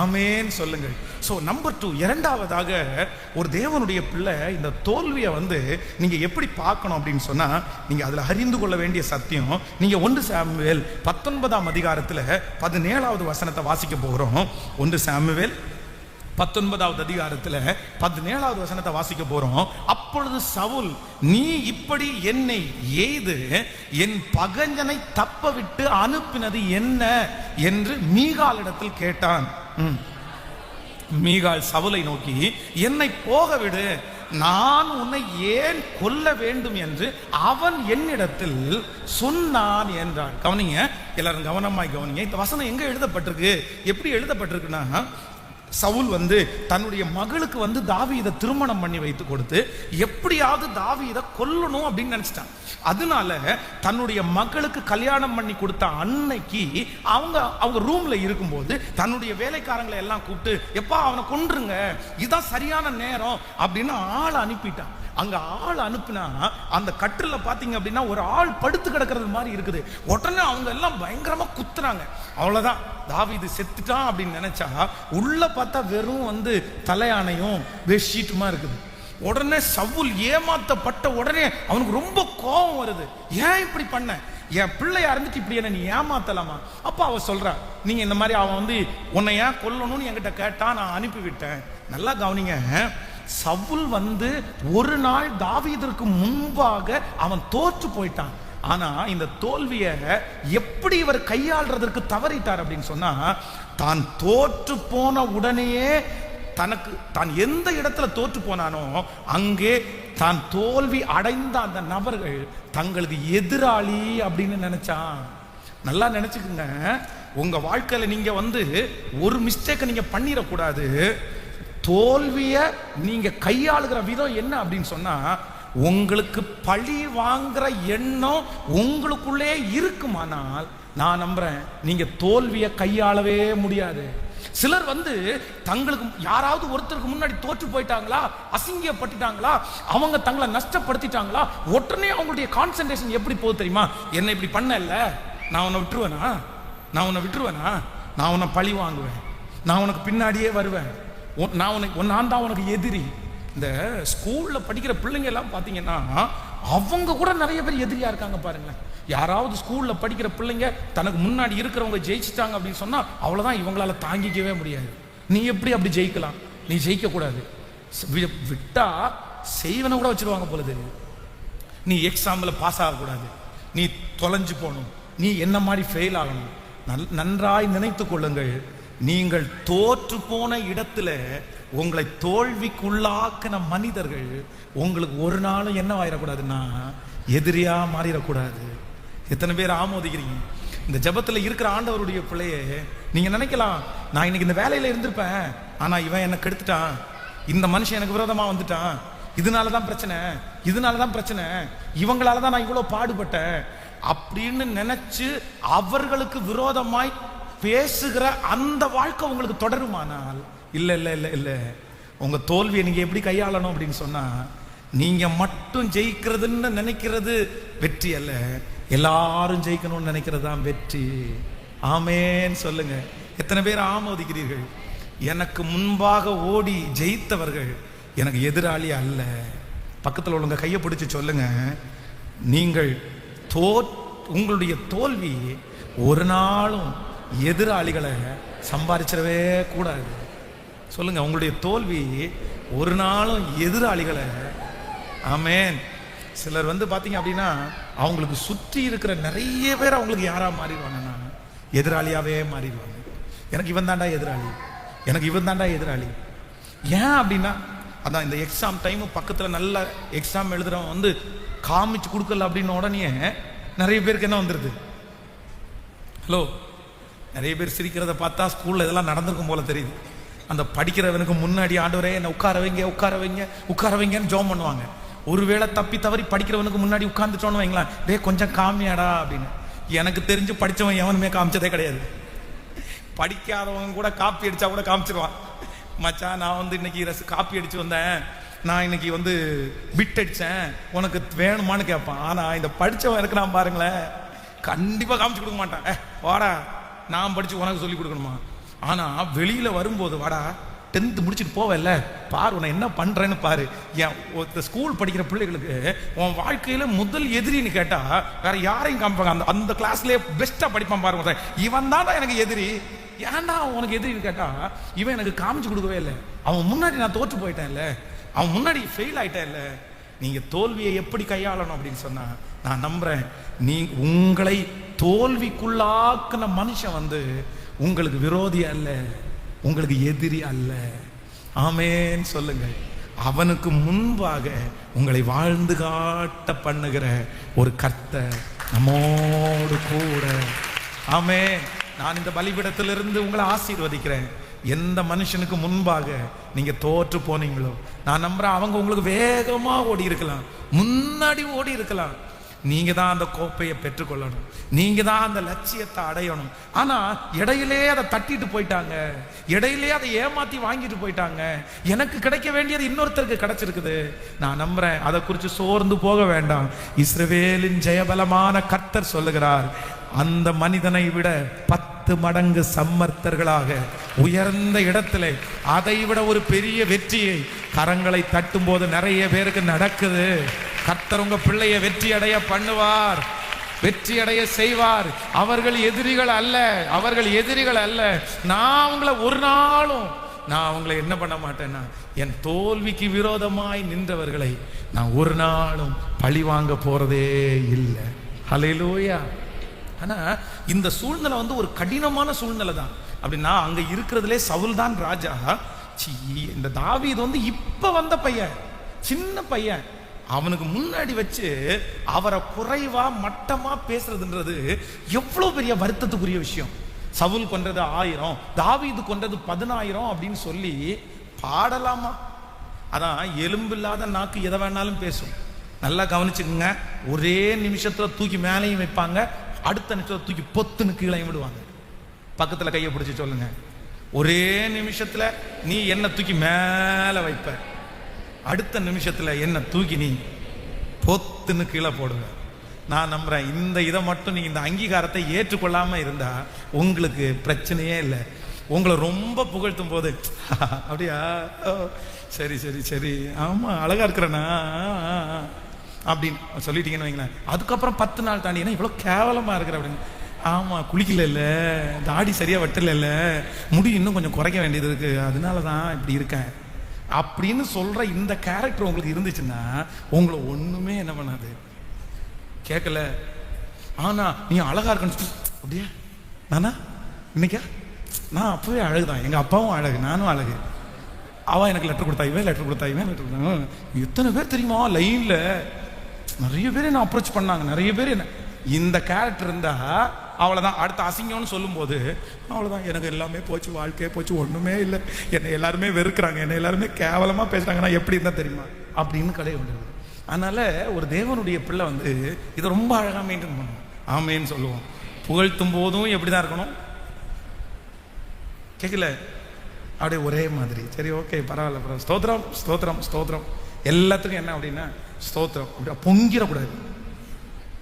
A: ஆமென் சொல்லுங்கள். ஸோ நம்பர் 2, இரண்டாவதாக ஒரு தேவனுடைய பிள்ளை இந்த தோல்வியை நீங்க எப்படி பார்க்கணும் அப்படின்னு சொன்னா, நீங்க அதுல அறிந்து கொள்ள வேண்டிய சத்தியம். நீங்க 1 சாமுவேல் 19ஆம் அதிகாரத்துல 17வது வசனத்தை வாசிக்க போகிறோம். 1 சாமுவேல் 19வது அதிகாரத்துல 17வது வசனத்தை வாசிக்க போறோம். அப்பொழுது சவுல், நீ இப்படி என்னை எய்து என் பகஞ்சனை தப்ப விட்டு அனுப்பினது என்ன என்று மீகாளிடத்தில் கேட்டான். மீகாள் சவுலை நோக்கி, என்னை போக விடு, நான் உன்னை ஏன் கொல்ல வேண்டும் என்று அவன் என்னிடத்தில் சொன்னான் என்றான். கவனிங்க, எல்லாரும் கவனமாய் கவனிங்க. இந்த வசனம் எங்க எழுதப்பட்டிருக்கு, எப்படி எழுதப்பட்டிருக்குன்னா, சவுல் வந்து தன்னுடைய மகளுக்கு வந்து தாவீதை திருமணம் பண்ணி வைத்து கொடுத்து எப்படியாவது தாவீதை கொல்லணும் அப்படின்னு நினைச்சிட்டான். அதனால தன்னுடைய மகளுக்கு கல்யாணம் பண்ணி கொடுத்த அன்னைக்கு அவங்க ரூம்ல இருக்கும்போது தன்னுடைய வேலைக்காரங்களை எல்லாம் கூப்பிட்டு, எப்பா அவனை கொன்றுங்க, இதுதான் சரியான நேரம் அப்படின்னு ஆள் அனுப்பிட்டான். அங்க ஆள் அனுப்புனா அந்த கட்டில பாத்தீங்க அப்படின்னா ஒரு ஆள் படுத்து கிடக்கிறது மாதிரி இருக்குது. உடனே அவங்க எல்லாம் பயங்கரமா குத்துறாங்க. அவ்வளவுதான், தாவீது செத்துட்டான் அப்படின்னு நினைச்சா உள்ள பார்த்தா வெறும் வந்து தலையானையும் பெட்ஷீட்டுமா இருக்குது. உடனே சவுல் ஏமாத்தப்பட்ட உடனே அவனுக்கு ரொம்ப கோபம் வருது. ஏன் இப்படி பண்ண? என் பிள்ளையா இருந்துட்டு இப்படி என்ன நீ ஏமாத்தலாமா? அப்ப அவ சொல்றா, நீங்க இந்த மாதிரி அவன் வந்து உன்னை ஏன் கொல்லணும்னு என்கிட்ட கேட்டா, நான் அனுப்பிவிட்டேன். நல்லா கவனிங்க, சவுல் வந்து ஒரு நாள் தாவீதற்கு முன்பாக அவன் தோற்று போயிட்டான். ஆனா இந்த தோல்வியை எப்படி இவர் கையாள்றதற்கு தவறிட்டார் அப்படின்னு சொன்னா, தான் தோற்று போன உடனேயே தான் எந்த இடத்துல தோற்று போனானோ அங்கே தான் தோல்வி அடைந்த அந்த நபர்கள் தங்களுக்கு எதிராளி அப்படின்னு நினைச்சான். நல்லா நினைச்சுக்குங்க, உங்க வாழ்க்கையில நீங்க வந்து ஒரு மிஸ்டேக்கை நீங்க பண்ணிடக்கூடாது. தோல்விய நீங்க கையாளுகிற விதம் என்ன அப்படின்னு சொன்னா, உங்களுக்கு பழி வாங்குற எண்ணம் உங்களுக்குள்ளே இருக்குமானால் நான் நம்புறேன் நீங்க தோல்வியை கையாளவே முடியாது. சிலர் வந்து தங்களுக்கு யாராவது ஒருத்தருக்கு முன்னாடி தோற்று போயிட்டாங்களா, அசிங்கப்பட்டுட்டாங்களா, அவங்க தங்களை நஷ்டப்படுத்திட்டாங்களா, உடனே அவங்களுடைய கான்சென்ட்ரேஷன் எப்படி போகுது தெரியுமா? என்ன இப்படி பண்ணல, நான் உன்னை விட்டுருவேனா, நான் உன்னை பழி வாங்குவேன், நான் உனக்கு பின்னாடியே வருவேன், நான் தான் உனக்கு எதிரி. இந்த ஸ்கூல்ல படிக்கிற பிள்ளைங்க எல்லாம் பாத்தீங்கன்னா அவங்க கூட நிறைய பேர் எதிரியா இருக்காங்க பாருங்களேன். யாராவது ஸ்கூல்ல படிக்கிற பிள்ளைங்க தனக்கு முன்னாடி இருக்கிறவங்க ஜெயிச்சிட்டாங்க அப்படின்னு சொன்னா அவ்வளவுதான், இவங்களால தாங்கிக்கவே முடியாது. நீ எப்படி அப்படி ஜெயிக்கலாம்? நீ ஜெயிக்க கூடாது. விட்டா செய்வன கூட வச்சிருவாங்க போல தெரியுது. நீ எக்ஸாம்ல பாஸ் ஆகக்கூடாது, நீ தொலைஞ்சு போகணும், நீ என்ன மாதிரி ஃபெயில் ஆகணும். நன்றாய் நினைத்து கொள்ளுங்கள், நீங்கள் தோற்று போன இடத்துல உங்களை தோல்விக்குள்ளாக்கின மனிதர்கள் உங்களுக்கு ஒரு நாளும் என்ன ஆயிடக்கூடாதுன்னா எதிரியா மாறிடக்கூடாது. எத்தனை பேர் ஆமோதிக்கிறீங்க? இந்த ஜபத்துல இருக்கிற ஆண்டவருடைய பிள்ளையே, நீங்க நினைக்கலாம், நான் இன்னைக்கு இந்த வேலையில இருந்திருப்பேன், ஆனா இவன் என்ன கெடுத்துட்டான், இந்த மனுஷன் எனக்கு விரோதமா வந்துட்டான், இதனாலதான் பிரச்சனை, இவங்களாலதான் நான் இவ்வளவு பாடுபட்டேன் அப்படின்னு நினைச்சு அவர்களுக்கு விரோதமாய் பேசுகிற அந்த வாழ்க்கை உங்களுக்கு தொடருமானால், இல்ல உங்க தோல்வியை நீங்க எப்படி கையாளணும் அப்படின்னு சொன்னா, நீங்க மட்டும் ஜெயிக்கிறதுன்னு நினைக்கிறது வெற்றி அல்ல, எல்லாரும் ஜெயிக்கணும்னு நினைக்கிறது தான் வெற்றி. ஆமேன் சொல்லுங்க. எத்தனை பேர் ஆமோதிக்கிறீர்கள்? எனக்கு முன்பாக ஓடி ஜெயித்தவர்கள் எனக்கு எதிராளி அல்ல. பக்கத்தில் உள்ளவங்க கையை பிடிச்சு சொல்லுங்க, நீங்கள் உங்களுடைய தோல்வி ஒரு நாளும் எதிராளிகளை சம்பாதிச்சிடவே கூடாது. சொல்லுங்க, உங்களுடைய தோல்வி ஒரு நாளும் எதிராளிகளை. ஆமேன். சிலர் வந்து பாத்தீங்க அப்படின்னா அவங்களுக்கு சுற்றி இருக்கிற நிறைய பேர் அவங்களுக்கு யாரா மாறிடுவாங்கன்னா எதிராளியாவே மாறிடுவாங்க. எனக்கு இவன் தாண்டா எதிராளி. ஏன் அப்படின்னா, அதான் இந்த எக்ஸாம் டைம் பக்கத்துல நல்ல எக்ஸாம் எழுதுறவன் வந்து காமிச்சு கொடுக்கல அப்படின்னு உடனே நிறைய பேருக்கு என்ன வந்துருது? ஹலோ, நிறைய பேர் சிரிக்கிறத பார்த்தா ஸ்கூல்ல இதெல்லாம் நடந்திருக்கும் போல தெரியுது. அந்த படிக்கிறவனுக்கு முன்னாடி ஆண்டவரே என்ன உட்கார வைங்கன்னு ஜெபம் பண்ணுவாங்க. ஒருவேளை தப்பி தவறி படிக்கிறவனுக்கு முன்னாடி உட்கார்ந்துட்டோன்னு வைங்களேன், டே கொஞ்சம் காமியாடா அப்படின்னு. எனக்கு தெரிஞ்சு படித்தவன் எவனுமே காமிச்சதே கிடையாது. படிக்காதவன் கூட காப்பி அடிச்சா கூட காமிச்சிருவான். மச்சான், நான் வந்து இன்னைக்கு காப்பி அடிச்சு வந்தேன், நான் இன்னைக்கு வந்து பிட் அடிச்சேன், உனக்கு வேணுமான்னு கேட்பான். ஆனா இந்த படிச்சவன் எனக்கு நான் பாருங்களேன் கண்டிப்பா காமிச்சு கொடுக்க மாட்டான். வாடா, நான் படிச்சு உனக்கு சொல்லி கொடுக்கணுமா? ஆனா வெளியில வரும்போது, வாடா 10th முடிச்சுட்டு போவல்ல, பாரு உன்னை என்ன பண்றேன்னு பாரு. ஸ்கூல் படிக்கிற பிள்ளைகளுக்கு உன் வாழ்க்கையில முதல் எதிரின்னு கேட்டா வேற யாரையும் காமிப்பாங்க. அந்த கிளாஸ்லயே பெஸ்டா படிப்பான் பாருங்க, இவன் தான் எனக்கு எதிரி. ஏன்டா உனக்கு எதிரின்னு கேட்டா, இவன் எனக்கு காமிச்சு கொடுக்கவே இல்லை, அவன் முன்னாடி நான் தோற்று போயிட்டேன்ல, அவன் முன்னாடி ஃபெயில் ஆயிட்டேன்ல. நீங்க தோல்வியை எப்படி கையாளணும் அப்படின்னு சொன்னா, நான் நம்புறேன் நீ உங்களை தோல்விக்குள்ளாக்குன மனுஷன் வந்து உங்களுக்கு விரோதி அல்ல, உங்களுக்கு எதிரி அல்ல. ஆமேன் சொல்லுங்க. அவனுக்கு முன்பாக உங்களை வாழ்ந்து காட்ட பண்ணுகிற ஒரு கர்த்தர் நம்மோடு கூட. ஆமேன். நான் இந்த பலிபீடத்திலிருந்து உங்களை ஆசீர்வதிக்கிறேன். எந்த மனுஷனுக்கு முன்பாக நீங்க தோற்று போனீங்களோ நான் நம்புறேன் அவங்க உங்களுக்கு வேகமா ஓடி இருக்கலாம், முன்னாடி ஓடி இருக்கலாம். நீங்க தான் அந்த கோப்பையை பெற்றுக்கொள்ளணும், நீங்க தான் அந்த லட்சியத்தை அடையணும். ஆனா இடையிலே அதை தட்டிட்டு போயிட்டாங்க, இடையிலே அதை ஏமாத்தி வாங்கிட்டு போயிட்டாங்க. எனக்கு கிடைக்க வேண்டியது இன்னொருத்தருக்கு கிடைச்சிருக்குது. நான் நம்புறேன் அதை குறித்து சோர்ந்து போக வேண்டாம். இஸ்ரவேலின் ஜெயபலமான கர்த்தர் சொல்லுகிறார், அந்த மனிதனை விட 10 மடங்கு சம்மர்த்தர்களாக உயர்ந்த இடத்திலே அதை விட ஒரு பெரிய வெற்றியை கரங்களை தட்டும் போது நிறைய பேருக்கு நடக்குது. கர்த்தர் உங்க பிள்ளைய வெற்றி அடைய பண்ணுவார், வெற்றி அடைய செய்வார். அவர்கள் எதிரிகள் அல்ல, அவர்கள் எதிரிகள் அல்ல. நான் உங்களை ஒரு நாளும் நான் அவங்களை என்ன பண்ண மாட்டேன்னா, என் தோல்விக்கு விரோதமாய் நின்றவர்களை நான் ஒரு நாளும் பழி வாங்க போறதே இல்லை. ஹல்லேலூயா. ஆனா இந்த சூழ்நிலை வந்து ஒரு கடினமான சூழ்நிலை தான். அப்படின்னா அங்க இருக்கிறதுலே சவுல் தான் ராஜா. இந்த தாவீது வந்து இப்ப வந்த பையன், சின்ன பையன். அவனுக்கு முன்னாடி வச்சு அவரை குறைவா மட்டமா பேசுறதுன்றது எவ்வளவு பெரிய வருத்தத்துக்குரிய விஷயம். சவுல் கொன்றது 1000, தாவீது கொன்றது 10000 அப்படின்னு சொல்லி பாடலாமா? அதான் எலும்பில்லாத நாக்கு எதை வேணாலும் பேசும். நல்லா கவனிச்சுக்குங்க. ஒரே நிமிஷத்துல தூக்கி மேலையும் வைப்பாங்க, அடுத்த நிமிஷத்துல தூக்கி பொத்துன்னு கீழையும் விடுவாங்க. பக்கத்துல கையை பிடிச்சி சொல்லுங்க, ஒரே நிமிஷத்துல நீ என்ன தூக்கி மேல வைப்ப, அடுத்த நிமிஷத்துல என்ன தூக்கி நீ பொத்துன்னு கீழே போடுங்க. நான் நம்புறேன் இந்த இதை மட்டும் நீங்க இந்த அங்கீகாரத்தை ஏற்றுக்கொள்ளாம இருந்தா உங்களுக்கு பிரச்சனையே இல்லை. உங்களை ரொம்ப புகழ்த்தும் போது அப்படியா, சரி சரி சரி, ஆமா அழகா இருக்கிறனா அப்படின்னு சொல்லிட்டீங்கன்னு வைங்களேன். அதுக்கப்புறம் 10 நாள் தாண்டினா இவ்வளவு கேவலமா இருக்கிற அப்படின்னு, ஆமா குளிக்கல இல்ல, தாடி சரியா வெட்டல இல்ல, முடி இன்னும் கொஞ்சம் குறைக்க வேண்டியது இருக்கு, அதனாலதான் இப்படி இருக்கேன் அப்படின்னு சொல்ற இந்த கேரக்டர் உங்களுக்கு இருந்துச்சுன்னா உங்களை ஒண்ணுமே என்ன பண்ணாது, கேட்கல. ஆனா நீ அழகா இருக்கணும் அப்படியே, நானா இன்னைக்கா நான் அப்பவே அழகுதான், எங்க அப்பாவும் அழகு, நானும் அழகு, அவன் எனக்கு லெட்டர் கொடுத்தா, இவன் லெட்டர் கொடுத்தா, இவன் லெட்டர் கொடுத்தாங்க. எத்தனை பேர் தெரியுமா லைன்ல நிறைய பேர் என்ன அப்ரோச் பண்ணாங்க, நிறைய பேர் என்ன. இந்த கேரக்டர் இருந்தா அவ்வளவுதான். அடுத்த அசிங்கம்னு சொல்லும் போது அவ்வளவுதான், எனக்கு எல்லாமே போச்சு, வாழ்க்கையே போச்சு, ஒண்ணுமே இல்லை, என்னை எல்லாருமே வெறுக்கிறாங்க, என்னை எல்லாருமே கேவலமா பேசுறாங்க, நான் எப்படி இருந்தா தெரியுமா அப்படின்னு கடைய வந்துடுது. அதனால ஒரு தேவனுடைய பிள்ளை வந்து இதை ரொம்ப அழகா மெயின்டைன் பண்ணணும். ஆமேன்னு சொல்லுவோம். புகழ்த்தும் போதும் எப்படிதான் இருக்கணும், கேட்கல அப்படியே ஒரே மாதிரி. சரி ஓகே பரவாயில்ல பரவாயில்ல, ஸ்தோத்திரம் ஸ்தோத்திரம் ஸ்தோத்திரம், எல்லாத்துக்கும் என்ன அப்படின்னா ஸ்தோத்திரம். அப்படியே பொங்கிடக்கூடாது.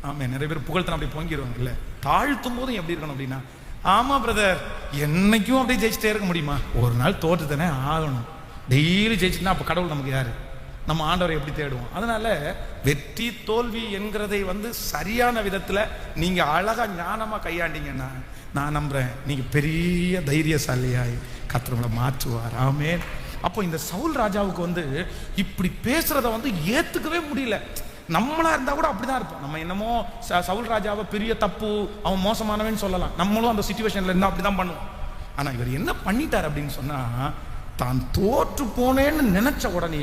A: ஆமா, நிறைய பேர் புகழ்த்தனம் அப்படி பொங்கிடுவாங்க. இல்லை, தாழ்த்தும் போதும் எப்படி இருக்கணும் அப்படின்னா, ஆமா பிரதர் என்னைக்கும் அப்படியே ஜெயிச்சுட்டே இருக்க முடியுமா, ஒரு நாள் தோற்று தானே ஆகணும். டெய்லி ஜெயிச்சுன்னா அப்போ கடவுள் நமக்கு யாரு, நம்ம ஆண்டவரை எப்படி தேடுவோம். அதனால வெற்றி தோல்வி என்கிறதை வந்து சரியான விதத்துல நீங்க அழகா ஞானமா கையாண்டீங்கன்னா நான் நம்புறேன் நீங்க பெரிய தைரியசாலியாய் கர்த்தரை மாற்றுவார். ஆமென். அப்போ இந்த சவுல் ராஜாவுக்கு வந்து இப்படி பேசுறத வந்து ஏத்துக்கவே முடியல. நம்மளா இருந்தா கூட அப்படிதான் இருப்போம். நம்ம என்னமோ சவுல் ராஜாவை பெரிய தப்பு, அவன் மோசமானவன் சொல்லலாம், நம்மளும் அந்த சிச்சுவேஷன்ல இருந்தா அப்படிதான் பண்ணுவோம். ஆனா இவர் என்ன பண்ணிட்டார் அப்படின்னு சொன்னா, தான் தோற்று போனேன்னு நினைச்ச உடனே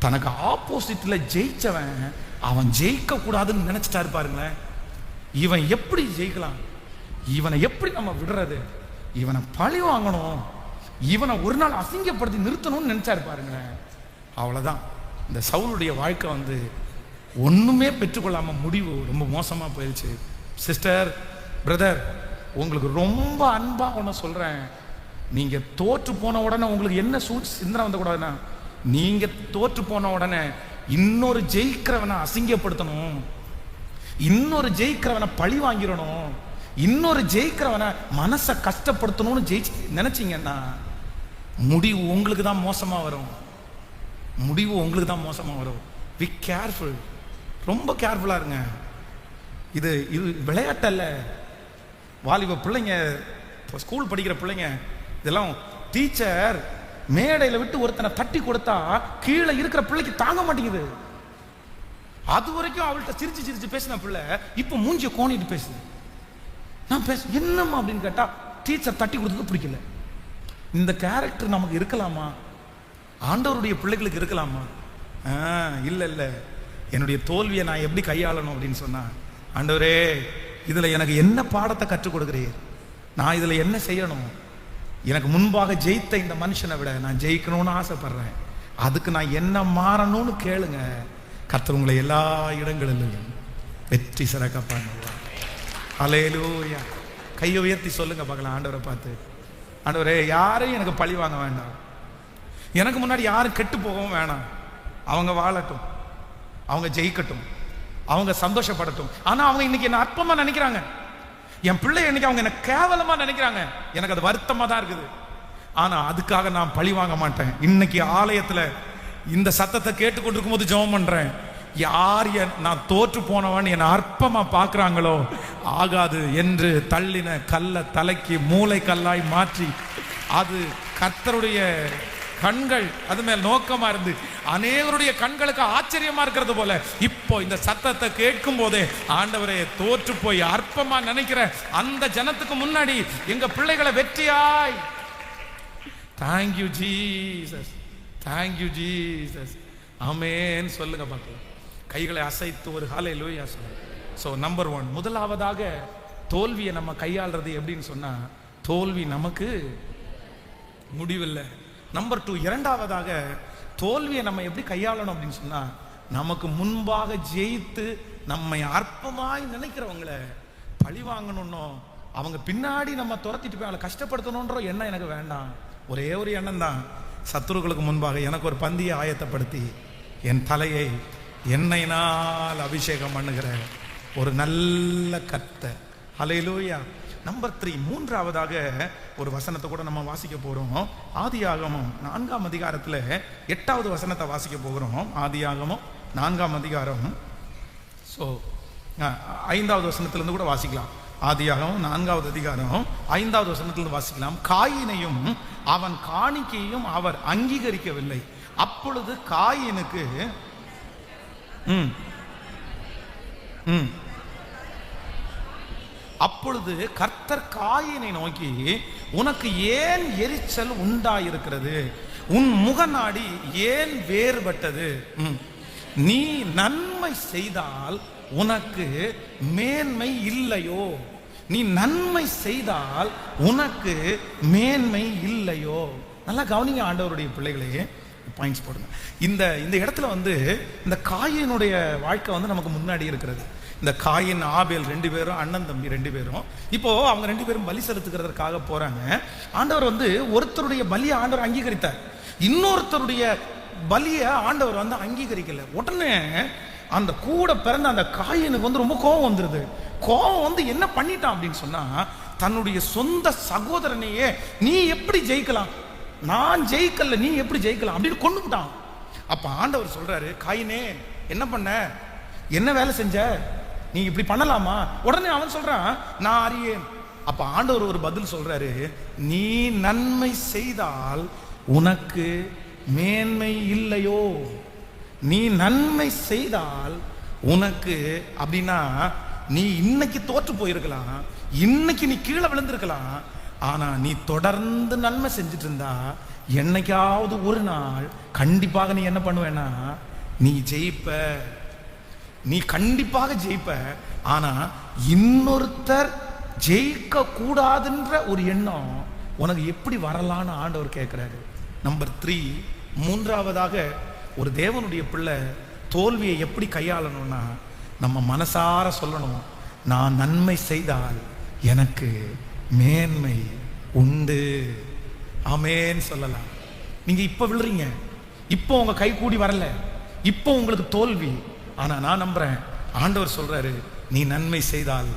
A: தனக்கு ஆப்போசிட்ல ஜெயிச்சவன் அவன் ஜெயிக்க கூடாதுன்னு நினைச்சிட்டாரு பாருங்களேன். இவன் எப்படி ஜெயிக்கலாம், இவனை எப்படி நம்ம விடுறது, இவனை பழி வாங்கணும், இவனை ஒரு நாள் அசிங்கப்படுத்தி நிறுத்தணும்னு நினைச்சாரு பாருங்களேன். அவ்வளவுதான், இந்த சவுலுடைய வாழ்க்கை வந்து ஒண்ணுமே பெற்றுக்கொள்ளாம முடிவு ரொம்ப மோசமா போயிடுச்சு. சிஸ்டர் பிரதர், உங்களுக்கு ரொம்ப அன்பா ஒன்று சொல்றேன், நீங்க தோற்று போன உடனே உங்களுக்கு என்ன சிந்தனை வந்தக்கூடாதுன்னா, நீங்க தோற்று போன உடனே இன்னொரு ஜெயிக்கிறவனை அசிங்கப்படுத்தணும், இன்னொரு ஜெயிக்கிறவனை பழி வாங்கிடணும், இன்னொரு ஜெயிக்கிறவனை மனசை கஷ்டப்படுத்தணும்னு நினைச்சீங்கன்னா முடிவு உங்களுக்கு தான் மோசமா வரும். முடிவு உங்களுக்கு தான் மோசமா வரும். பி கேர்ஃபுல், ரொம்ப கேர்ஃபுல்லா இருங்க. இது இது விளையாட்டல்ல. வாலிப பிள்ளைங்க, ஸ்கூல் படிக்கிற பிள்ளைங்க, இதெல்லாம் டீச்சர் மேடையில் விட்டு ஒருத்தனை தட்டி கொடுத்தா கீழே இருக்கிற பிள்ளைக்கு தாங்க மாட்டேங்குது. அது வரைக்கும் அவள்கிட்ட சிரிச்சு சிரிச்சு பேசின பிள்ளை இப்ப மூஞ்சிய கோணிட்டு பேசுது. நான் என்னம்மா அப்படின்னு கேட்டா டீச்சர் தட்டி கொடுத்தது பிடிக்கல. இந்த கேரக்டர் நமக்கு இருக்கலாமா? ஆண்டவருடைய பிள்ளைகளுக்கு இருக்கலாமா? இல்ல இல்ல, என்னுடைய தோல்வியை நான் எப்படி கையாளணும் அப்படின்னு சொன்னா, ஆண்டவரே இதுல எனக்கு என்ன பாடத்தை கற்றுக் கொடுக்கிறீர், நான் இதுல என்ன செய்யணும், எனக்கு முன்பாக ஜெயித்த இந்த மனுஷனை விட நான் ஜெயிக்கணும்னு ஆசைப்படுறேன். அதுக்கு நான் என்ன மாறணும்னு கேளுங்க. கர்த்தர் உங்களை எல்லா இடங்களிலும் வெற்றி சிறக்க பண்ணுவார். ஹல்லேலூயா. கையை உயர்த்தி சொல்லுங்க பார்க்கலாம் ஆண்டவரை பார்த்து, ஆண்டவரே யாரையும் எனக்கு பழி வாங்க வேண்டாம், எனக்கு முன்னாடி யாரும் கெட்டு போகவும் வேணாம். அவங்க வாழட்டும், அவங்க ஜெயிக்கட்டும், அவங்க சந்தோஷப்படட்டும். ஆனா அவங்க இன்னைக்கு என்ன அற்பமா நினைக்கிறாங்க, என் பிள்ளை இன்னைக்கு அவங்க என்ன கேவலமா நினைக்கிறாங்க. எனக்கு அது வருத்தமா தான் இருக்குது. ஆனா அதுக்காக நான் பழி வாங்க மாட்டேன். இன்னைக்கு ஆலயத்துல இந்த சத்தத்தை கேட்டுக்கொண்டிருக்கும் போது ஜெபம் பண்றேன். யார் நான் தோற்று போனவன் என்னை அற்பமா பார்க்கிறாங்களோ, ஆகாது என்று தள்ளின கல்ல தலைக்கு மூளை கல்லாய் மாற்றி, அது கர்த்தருடைய கண்கள் அது மேல் நோக்கமா இருந்து அநேகருடைய கண்களுக்கு ஆச்சரியமா இருக்கிறது போல, இப்போ இந்த சத்தத்தை கேட்கும் போதே ஆண்டவரே, தோற்று போய் அற்பமா நினைக்கிற அந்த ஜனத்துக்கு முன்னாடி எங்க பிள்ளைகளை வெற்றியாய், தேங்க்யூ ஜீசஸ், தேங்க்யூ ஜீசஸ், ஆமென் சொல்லுங்க பார்க்கலாம். கைகளை அசைத்து ஒரு ஹல்லேலூயா சொல்லுங்க. ஸோ நம்பர் 1, முதலாவதாக தோல்வியை நம்ம கையாளுறது எப்படின்னு சொன்னா, தோல்வி நமக்கு முடிவில்லை. நம்பர் 2, இரண்டாவதாக தோல்வியை நம்ம எப்படி கையாளணும் அப்படின்னு சொன்னா, நமக்கு முன்பாக ஜெயித்து நம்மை அற்பமாய் நினைக்கிறவங்களை பழி வாங்கணும்னோ, அவங்க பின்னாடி நம்ம துரத்திட்டு போய் அவங்களை கஷ்டப்படுத்தணுன்ற எண்ணம் எனக்கு வேண்டாம். ஒரே ஒரு எண்ணம் தான், சத்துருக்களுக்கு முன்பாக எனக்கு ஒரு பந்தியை ஆயத்தப்படுத்தி என் தலையை எண்ணெயினால் அபிஷேகம் பண்ணுகிற ஒரு நல்ல கர்த்தர். ஹல்லேலூயா. நம்பர் 3, மூன்றாவதாக ஒரு வசனத்தை கூட நம்ம வாசிக்க போறோம். ஆதியாகமம் 4ஆம் அதிகாரத்துல 8வது வசனத்தை வாசிக்க போகிறோம். ஆதியாகமம் 4ஆம் அதிகாரம், ஸோ 5வது வசனத்திலிருந்து கூட வாசிக்கலாம். ஆதியாகமம் 4வது அதிகாரம் 5வது வசனத்திலிருந்து வாசிக்கலாம். காயினையும் அவன் காணிக்கையும் அவர் அங்கீகரிக்கவில்லை. அப்பொழுது காயினுக்கு அப்பொழுது கர்த்தர் காயினை நோக்கி, உனக்கு ஏன் எரிச்சல் உண்டாயிருக்கிறது, உன் முகநாடி ஏன் வேறுபட்டது, நீ நன்மை செய்தால் உனக்கு மேன்மை இல்லையோ, நீ நன்மை செய்தால் உனக்கு மேன்மை இல்லையோ. நல்லா கவனிங்க ஆண்டவருடைய பிள்ளைகளே, பாயிண்ட்ஸ் போடுங்க. இந்த இந்த இடத்துல வந்து இந்த காயினுடைய வாழ்க்கை வந்து நமக்கு முன்னாடி இருக்கிறது. இந்த காயின் ஆபேல் 2 பேரும் அண்ணன் தம்பி 2 பேரும், இப்போ அவங்க 2 பேரும் பலி செலுத்துகிறதற்காக போறாங்க. ஆண்டவர் வந்து ஒருத்தருடைய பலியை ஆண்டவர் அங்கீகரித்தார், இன்னொருத்தருடைய பலியை ஆண்டவர் வந்து அங்கீகரிக்கல. உடனே அந்த கூட பிறந்த அந்த காயினுக்கு வந்து ரொம்ப கோபம் வந்துருது. கோபம் வந்து என்ன பண்ணிட்டான் அப்படின்னு சொன்னா, தன்னுடைய சொந்த சகோதரனையே நீ எப்படி ஜெயிக்கலாம், நான் ஜெயிக்கல நீ எப்படி ஜெயிக்கலாம் அப்படின்னு கொண்டுட்டான். அப்ப ஆண்டவர் சொல்றாரு, காயினே என்ன பண்ண, என்ன வேலை செஞ்ச, நீ இப்படி பண்ணலாமா? உடனே அவன் சொல்றான், நான் அறியேன். அப்ப ஆண்டவர் ஒரு பதில் சொல்றாரு, நீ நன்மை செய்தால் உனக்கு மேன்மை இல்லையோ, நீ நன்மை செய்தால் உனக்கு, அப்படின்னா நீ இன்னைக்கு தோற்று போயிருக்கலாம், இன்னைக்கு நீ கீழே விழுந்திருக்கலாம், ஆனா நீ தொடர்ந்து நன்மை செஞ்சுட்டு இருந்தா என்னைக்காவது ஒரு நாள் கண்டிப்பாக நீ என்ன பண்ணுவேன்னா, நீ ஜெயிப்ப, நீ கண்டிப்பாக ஜெயிப்ப. ஆனா இன்னொருத்தர் ஜெயிக்க கூடாதுன்ற ஒரு எண்ணம் உனக்கு எப்படி வரலான்னு ஆண்டவர் கேட்கிறாரு. நம்பர் 3, மூன்றாவதாக ஒரு தேவனுடைய பிள்ளை தோல்வியை எப்படி கையாளணும்னா, நம்ம மனசார சொல்லணும், நான் நன்மை செய்தால் எனக்கு மேன்மை உண்டு. ஆமென் சொல்லலாம். நீங்க இப்ப விழுறீங்க, இப்போ உங்க கை கூடி வரல, இப்போ உங்களுக்கு தோல்வி. ஆனா நான் நம்புறேன், ஆண்டவர் சொல்றாரு, நீ நன்மை செய்தால்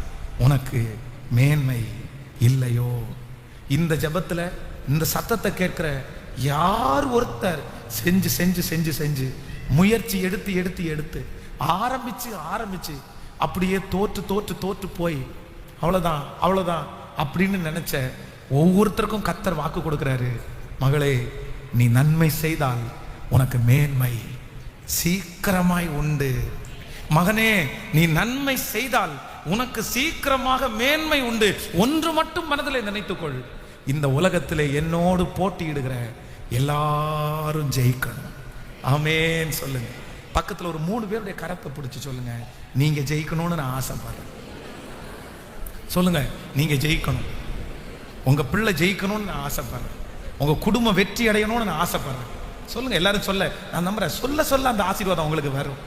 A: உனக்கு மேன்மை இல்லையோ. இந்த ஜெபத்துல இந்த சத்தத்தை கேட்கிற யார் ஒருத்தர் செஞ்சு செஞ்சு செஞ்சு செஞ்சு முயற்சி எடுத்து எடுத்து எடுத்து ஆரம்பிச்சு ஆரம்பிச்சு அப்படியே தோற்று தோற்று தோற்று போய் அவ்வளவுதான் அவ்வளவுதான் அப்படின்னு நினைச்ச ஒவ்வொருத்தருக்கும் கர்த்தர் வாக்கு கொடுக்கிறாரு, மகளே நீ நன்மை செய்தால் உனக்கு மேன்மை சீக்கிரமாய் உண்டு. மகனே நீ நன்மை செய்தால் உனக்கு சீக்கிரமாக மேன்மை உண்டு. ஒன்று மட்டும் மனதில் நினைத்துக்கொள், இந்த உலகத்திலே என்னோடு போட்டியிடுகிற எல்லாரும் ஜெயிக்கணும். ஆமென் சொல்லுங்க. பக்கத்துல ஒரு 3 பேருடைய கரத்தை பிடிச்சு சொல்லுங்க, நீங்க ஜெயிக்கணும்னு நான் ஆசைப்படுறேன். சொல்லுங்க, நீங்க ஜெயிக்கணும். உங்க பிள்ளை ஜெயிக்கணும்னு நான் ஆசைப்படுறேன். உங்க குடும்பம் வெற்றி அடையணும்னு நான் ஆசைப்படுறேன். சொல்லுங்க எல்லாரும் சொல்ல, நான் நம்புறேன். சொல்ல சொல்ல அந்த ஆசீர்வாதம் உங்களுக்கு வரும்.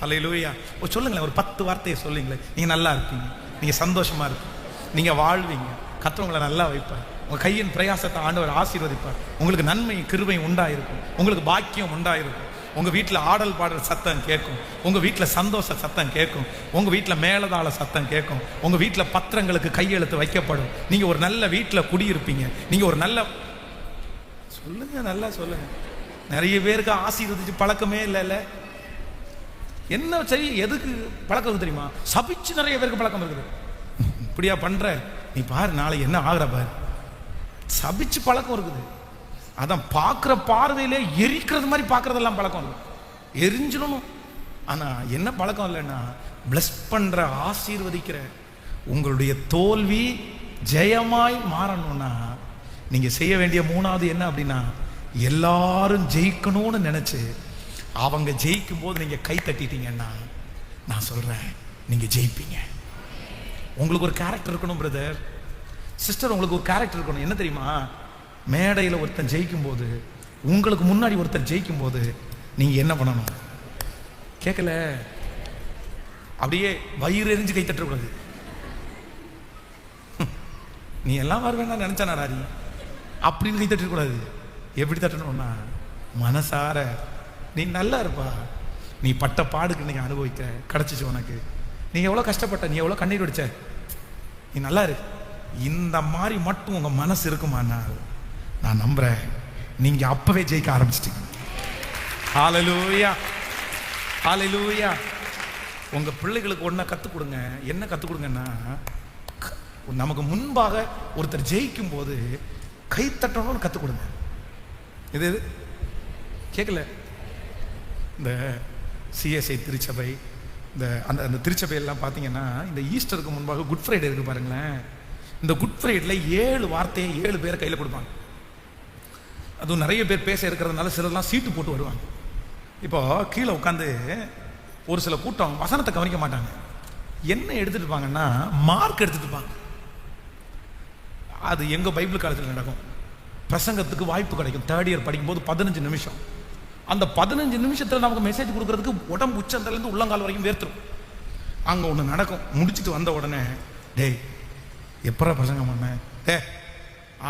A: ஹல்லேலூயா. சொல்லுங்களேன், ஒரு 10 வார்த்தையை சொல்லுங்களேன். நீங்க நல்லா இருப்பீங்க, நீங்க சந்தோஷமா இருப்பீங்க, நீங்க வாழ்வீங்க, கர்த்தர் உங்களை நல்லா வைப்பார், உங்க கையின் பிரயாசத்தை ஆண்டவர் ஆசீர்வதிப்பார், உங்களுக்கு நன்மை கிருபை உண்டாயிருக்கும், உங்களுக்கு பாக்கியம் உண்டாயிருக்கும், உங்க வீட்டில் ஆடல் பாடல் சத்தம் கேட்கும், உங்க வீட்டில் சந்தோஷ சத்தம் கேட்கும், உங்க வீட்டில் மேலதாள சத்தம் கேட்கும், உங்க வீட்டில் பத்திரங்களுக்கு கையெழுத்து வைக்கப்படும், நீங்க ஒரு நல்ல வீட்டில் குடியிருப்பீங்க, நீங்க ஒரு நல்ல சொல்லுங்க, நல்லா சொல்லுங்க. நிறைய பேருக்கு ஆசீர்வதிச்சு பழக்கமே இல்லைல்ல. என்ன சரி, எதுக்கு பழக்கம் தெரியுமா? சபிச்சு நிறைய பேருக்கு பழக்கம் இருக்குது. இப்படியா பண்ற, நீ பாரு நாளை என்ன ஆகிற பாரு. சபிச்சு பழக்கம் இருக்குது. அதான் பார்க்குற பார்வையிலே எரிக்கிறது மாதிரி பார்க்கறதெல்லாம் பழக்கம் இல்லை, எரிஞ்சிடணும். ஆனா என்ன பழக்கம் இல்லைன்னா, பிளஸ் பண்ற ஆசீர்வதிக்கிற உங்களுடைய தோல்வி ஜெயமாய் மாறணும்னா நீங்க செய்ய வேண்டிய 3வது என்ன அப்படின்னா, எல்லாரும் ஜெயிக்கணும்னு நினைச்சு அவங்க ஜெயிக்கும் போது நீங்க கை தட்டிட்டீங்கன்னா நான் சொல்றேன், நீங்க ஜெயிப்பீங்க. உங்களுக்கு ஒரு கேரக்டர் இருக்கணும் பிரதர், சிஸ்டர். உங்களுக்கு ஒரு கேரக்டர் இருக்கணும். என்ன தெரியுமா? மேடையில் ஒருத்தன் ஜெயிக்கும் போது, உங்களுக்கு முன்னாடி ஒருத்தர் ஜெயிக்கும் போது நீங்க என்ன பண்ணணும்? கேட்கல, அப்படியே வயிறு எரிஞ்சு கை தட்டக்கூடாது. நீ எல்லாம் வருவேன்னா நினைச்சானா ராரி அப்படின்னு கை தட்டக்கூடாது. எப்படி தட்டணும்னா, மனசார நீ நல்லா இருப்பா, நீ பட்ட பாடுக்கு நீங்க அனுபவிக்க கிடைச்சிச்சு உனக்கு, நீ எவ்வளோ கஷ்டப்பட்ட, நீ எவ்வளோ கண்ணீர் வடிச்ச, நீ நல்லா இரு. இந்த மாதிரி மட்டும் உங்க மனசு இருக்குமானா நான் நம்புறேன் நீங்க அப்பவே ஜெயிக்க ஆரம்பிச்சிட்டீங்க. ஹல்லேலூயா, ஹல்லேலூயா. உங்க பிள்ளைகளுக்கு ஒன்றை கற்றுக் கொடுங்க. என்ன கற்றுக் கொடுங்கன்னா, நமக்கு முன்பாக ஒருத்தர் ஜெயிக்கும் போது கை தட்டணும்னு கற்றுக் கொடுங்க. இது கேட்கல, இந்த சிஎஸ்ஐ திருச்சபை, இந்த அந்த திருச்சபையெல்லாம் பார்த்தீங்கன்னா, இந்த ஈஸ்டருக்கு முன்பாக குட் ஃப்ரைடே இருக்கு பாருங்களேன். இந்த குட் ஃப்ரைடேல 7 வார்த்தையை 7 பேர் கையில் கொடுப்பாங்க. அதுவும் நிறைய பேர் பேச இருக்கிறதுனால சிலர்லாம் சீட்டு போட்டு வருவாங்க. இப்போ கீழே உட்காந்து ஒரு சில கூட்டம் வசனத்தை கவனிக்க மாட்டாங்க. என்ன எடுத்துட்டு இருப்பாங்கன்னா, மார்க் எடுத்துட்டு இருப்பாங்க. அது எங்க பைபிள் காலத்தில் நடக்கும். பிரசங்கத்துக்கு வாய்ப்பு கிடைக்கும். 3rd இயர் படிக்கும்போது 15 நிமிஷம். அந்த 15 நிமிஷத்தில் நமக்கு மெசேஜ் கொடுக்கறதுக்கு உடம்பு உச்சந்தலேருந்து உள்ளங்கால் வரைக்கும் வேர்த்துரும். அங்கே ஒன்று நடக்கும். முடிச்சுட்டு வந்த உடனே, டேய் எப்பரா பிரசங்கம் பண்ண,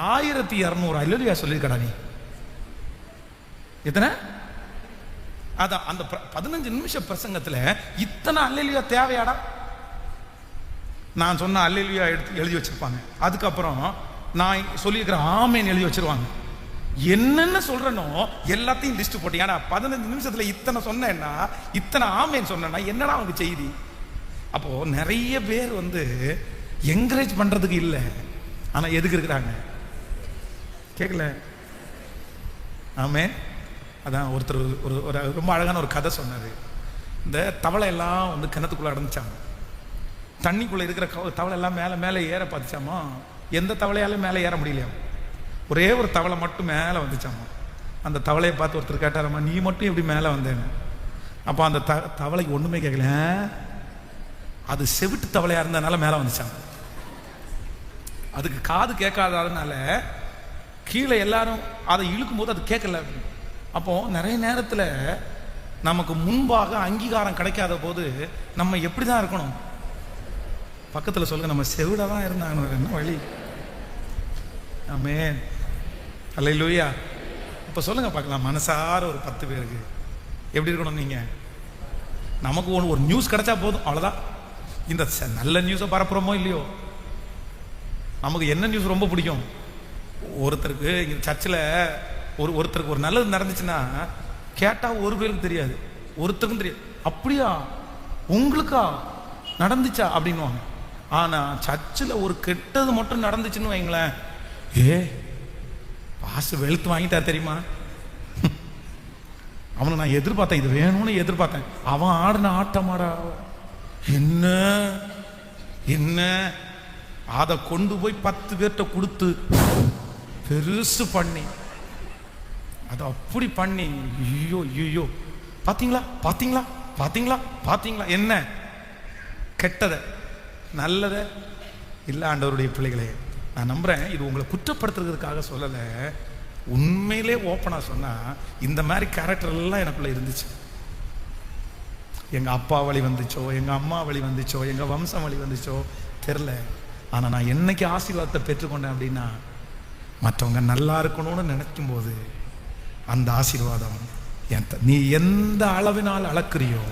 A: 1200 அல்லேலூயா சொல்லியிருக்கடா நீ. எத்தனை? அதான் அந்த 15 நிமிஷம் பிரசங்கத்தில் இத்தனை அல்லேலூயா தேவையாடா? நான் சொன்ன அல்லேலூயா எடுத்து எழுதி வச்சிருப்பாங்க. அதுக்கப்புறம் நான் சொல்லியிருக்கிற ஆமேன் எழுதி வச்சிருவாங்க. என்னென்ன சொல்றனோ எல்லாத்தையும் லிஸ்ட் போட்டீங்க. 15 நிமிஷத்துல இத்தனை சொன்னேன்னா, இத்தனை ஆமேன் சொன்னா என்னடா அவங்க செய்தி? அப்போ நிறைய பேர் என்கரேஜ் பண்றதுக்கு இல்லை, ஆனா எதுக்கு இருக்கிறாங்க? கேட்கல? ஆமே. அதான் ஒருத்தர் ஒரு ரொம்ப அழகான ஒரு கதை சொன்னாரு. இந்த தவளை எல்லாம் கிணத்துக்குள்ள அடைஞ்சாங்க. தண்ணிக்குள்ள இருக்கிற தவளை எல்லாம் மேலே மேலே ஏற பார்த்துச்சாமா. எந்த தவளையாலும் மேலே ஏற முடியலையாம். ஒரே ஒரு தவளை மட்டும் மேலே வந்துச்சாமா. அந்த தவளையை பார்த்து ஒருத்தர் கேட்டாரம்மா, நீ மட்டும் எப்படி மேலே வந்தேன்னு. அப்போ அந்த தவளைக்கு ஒன்றுமே கேட்கல. அது செவிட்டு தவளையாக இருந்ததுனால மேலே வந்துச்சாங்க. அதுக்கு காது கேட்காததுனால கீழே எல்லாரும் அதை இழுக்கும் போது அது கேட்கல. அப்போ நிறைய நேரத்தில் நமக்கு முன்பாக அங்கீகாரம் கிடைக்காத போது நம்ம எப்படி தான் இருக்கணும்? பக்கத்தில் சொல்லுங்க, நம்ம செவிட தான் இருந்தாங்க. என்ன வழி? ஆமென், அல்லேலூயா. இப்போ சொல்லுங்க பார்க்கலாம், மனசார ஒரு 10 பேருக்கு எப்படி இருக்கணும்? நீங்கள் நமக்கு ஒரு நியூஸ் கிடைச்சா போதும், அவ்வளோதான். இந்த நல்ல நியூஸை பரப்புறோமோ இல்லையோ, நமக்கு என்ன நியூஸ் ரொம்ப பிடிக்கும்? ஒருத்தருக்கு இங்கே சர்ச்சில் ஒருத்தருக்கு ஒரு நல்லது நடந்துச்சுன்னா கேட்டால் ஒரு பேருக்கு தெரியாது, ஒருத்தருக்கும் தெரியாது. அப்படியா உங்களுக்கா நடந்துச்சா அப்படின்வாங்க. ஆனால் சர்ச்சில் ஒரு கெட்டது மட்டும் நடந்துச்சுன்னு வைங்களேன், பாசு வெளுத்து வாங்கிட்டார் தெரியுமா, அவனை நான் எதிர்பார்த்தேன், இது வேணும்னு எதிர்பார்த்தேன், அவன் ஆடின ஆட்டமாடா என்ன என்ன, அதை கொண்டு போய் 10 பேர்கிட்ட கொடுத்து பெருசு பண்ணி, அதை அப்படி பண்ணி, ஐயோ ஐயோ, பாத்தீங்களா பாத்தீங்களா பாத்தீங்களா பாத்தீங்களா, என்ன கெட்டத நல்லத இல்லை? ஆண்டவருடைய பிள்ளைகளே, நான் நம்புறேன் இது உங்களை குற்றப்படுத்துறதுக்காக சொல்லலை. உண்மையிலே ஓப்பனா சொன்னா இந்த மாதிரி கேரக்டர் எல்லாம் எனக்குள்ள இருந்துச்சு. எங்க அப்பா வழி வந்துச்சோ, எங்க அம்மா வழி வந்துச்சோ, எங்க வம்சம் வழி வந்துச்சோ தெரில. ஆனா நான் என்னைக்கு ஆசீர்வாதத்தை பெற்றுக்கொண்டேன் அப்படின்னா, மற்றவங்க நல்லா இருக்கணும்னு நினைக்கும் போது அந்த ஆசீர்வாதம் நீ எந்த அளவினால் அளக்குறியோ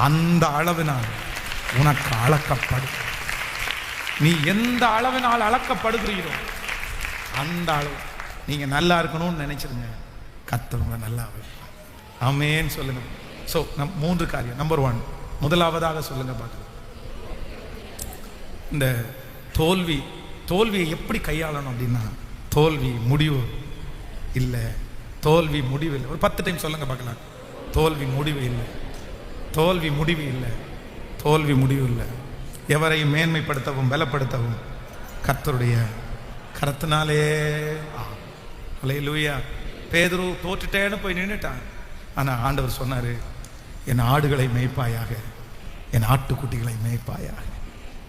A: அந்த அளவினால் உனக்கு அளக்கப்படும். நீ எந்த அளவினால் அளக்கப்படுகிறீரோ அந்த அளவு. நீங்க நல்லா இருக்கணும்னு நினைச்சிருங்க, கர்த்தர் நல்லா வைப்பார். ஆமென் சொல்லுங்க. ஸோ மூன்று காரியம். நம்பர் 1, முதலாவதாக சொல்லுங்க பார்க்கலாம், இந்த தோல்வியை எப்படி கையாளணும் அப்படின்னா, தோல்வி முடிவு இல்லை, தோல்வி முடிவு இல்லை. ஒரு 10 டைம் சொல்லுங்க பார்க்கலாம். தோல்வி முடிவு இல்லை, தோல்வி முடிவு இல்லை, தோல்வி முடிவு இல்லை. எவரையும் மேன்மைப்படுத்தவும் பலப்படுத்தவும் கர்த்தருடைய கரத்தினாலே. அல்லேலூயா. பேதுரு தோற்றுட்டேன்னு போய் நின்றுட்டான். ஆனா ஆண்டவர் சொன்னாரு, என் ஆடுகளை மேய்ப்பாயாக, என் ஆட்டுக்குட்டிகளை மேய்ப்பாயாக.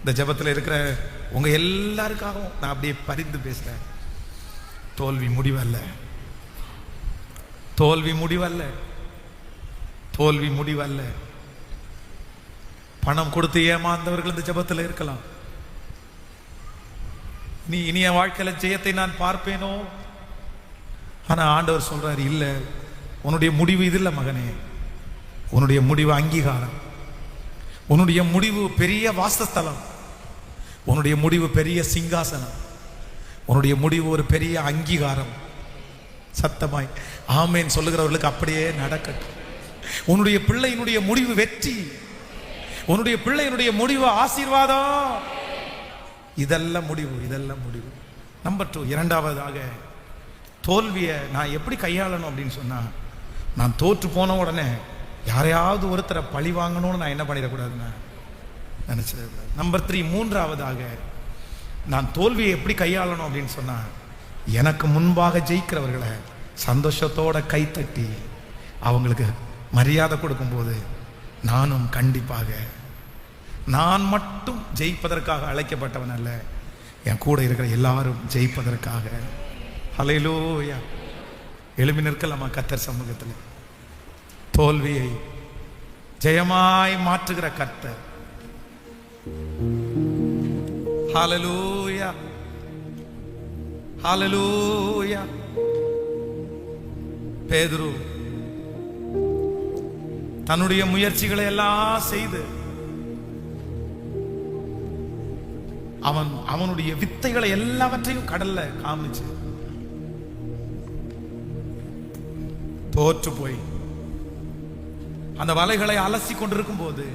A: இந்த ஜெபத்தில் இருக்கிற உங்க எல்லாருக்காகவும் நான் அப்படியே பரிந்து பேசுறேன். தோல்வி முடிவல்ல, தோல்வி முடிவல்ல, தோல்வி முடிவல்ல. பணம் கொடுத்து ஏமாந்தவர்கள் இந்த ஜெபத்தில் இருக்கலாம். நீ இனிய வாழ்க்கையில ஜெயத்தை நான் பார்ப்பேனோ? ஆனா ஆண்டவர் சொல்றாரு, இல்ல, உன்னுடைய முடிவு இது இல்லை மகனே. உன்னுடைய முடிவு அங்கீகாரம், உன்னுடைய முடிவு பெரிய வாசஸ்தலம், உன்னுடைய முடிவு பெரிய சிங்காசனம், உன்னுடைய முடிவு ஒரு பெரிய அங்கீகாரம். சத்தமாய் ஆமேன் சொல்லுகிறவர்களுக்கு அப்படியே நடக்கட்டும். உன்னுடைய பிள்ளையினுடைய முடிவு வெற்றி, உன்னுடைய பிள்ளையினுடைய முடிவு ஆசீர்வாதம். இதெல்லாம் முடிவு, இதெல்லாம் முடிவு. நம்பர் 2, இரண்டாவதாக தோல்வியை நான் எப்படி கையாளணும் அப்படின்னு சொன்னா, நான் தோற்று போன உடனே யாரையாவது ஒருத்தரை பழி வாங்கணும்னு நான் என்ன பண்ணிடக்கூடாதுன்னு நினைச்சிடக்கூடாது. நம்பர் 3, மூன்றாவதாக நான் தோல்வியை எப்படி கையாளணும் அப்படின்னு சொன்னா, எனக்கு முன்பாக ஜெயிக்கிறவர்களை சந்தோஷத்தோட கைத்தட்டி அவங்களுக்கு மரியாதை கொடுக்கும்போது நானும் கண்டிப்பாக, நான் மட்டும் ஜெயிப்பதற்காக அழைக்கப்பட்டவன் அல்ல, என் கூட இருக்கிற எல்லாரும் ஜெயிப்பதற்காக. ஹல்லேலூயா. எழுப்பி நிற்கலாமா கர்த்தர் சமூகத்தில்? தோல்வியை ஜெயமாய் மாற்றுகிற கர்த்தர். ஹல்லேலூயா, ஹல்லேலூயா. பேதுரு தன்னுடைய முயற்சிகளை எல்லாம் செய்து அவனுடைய வித்தைகளை எல்லாவற்றையும் கடல்ல காமிச்சு தோற்று போய் அந்த வலைகளை அலசி கொண்டிருக்கும் போது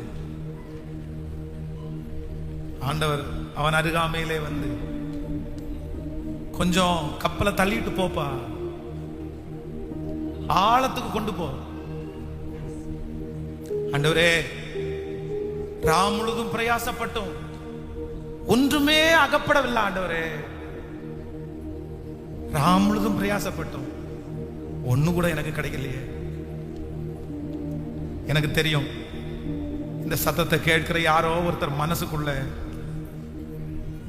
A: ஆண்டவர் அவன் அருகாமையிலே வந்து, கொஞ்சம் கப்பலை தள்ளிட்டு போப்பா, ஆழத்துக்கு கொண்டு போ. ஆண்டவரே, ராம் முழுதும் பிரயாசப்பட்டும் ஒன்றுமே அகப்படவில்லை. ஆண்டவரே, ராம் முழுதும் பிரயாசப்பட்டும் ஒண்ணு கூட எனக்கு கிடைக்கலையே. எனக்கு தெரியும், இந்த சத்தத்தை கேட்கிற யாரோ ஒருத்தர் மனசுக்குள்ள,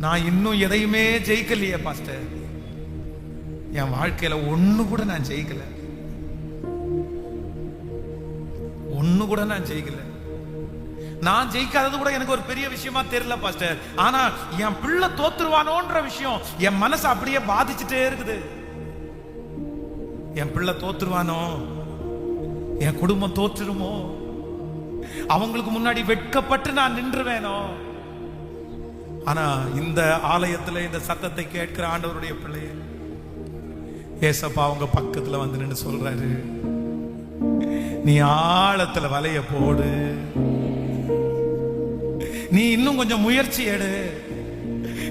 A: நான் இன்னும் எதையுமே ஜெயிக்கலையே பாஸ்டர், என் வாழ்க்கையில ஒண்ணு கூட நான் ஜெயிக்கல, ஒண்ணு கூட நான் ஜெயிக்கல, நான் ஜெயிக்காதது கூட எனக்கு ஒரு பெரிய விஷயமா தெரியல பாஸ்டர். ஆனா என் பிள்ளை தோத்துருவானோன்ற விஷயம் என் மனசு அப்படியே பாதிச்சுட்டே இருக்குது. என் பிள்ளை தோத்துருவானோ, என் குடும்பம் தோற்றுருமோ, அவங்களுக்கு முன்னாடி வெட்கப்பட்டு நான் நின்றுவேனோ. ஆனா இந்த ஆலயத்துல இந்த சத்தத்தை கேட்கிற ஆண்டவருடைய பிள்ளைய ஏசப்பா அவங்க பக்கத்துல வந்து நின்று சொல்றாரு, நீ ஆழத்துல வலைய போடு, நீ இன்னும் கொஞ்சம் முயற்சி எடு,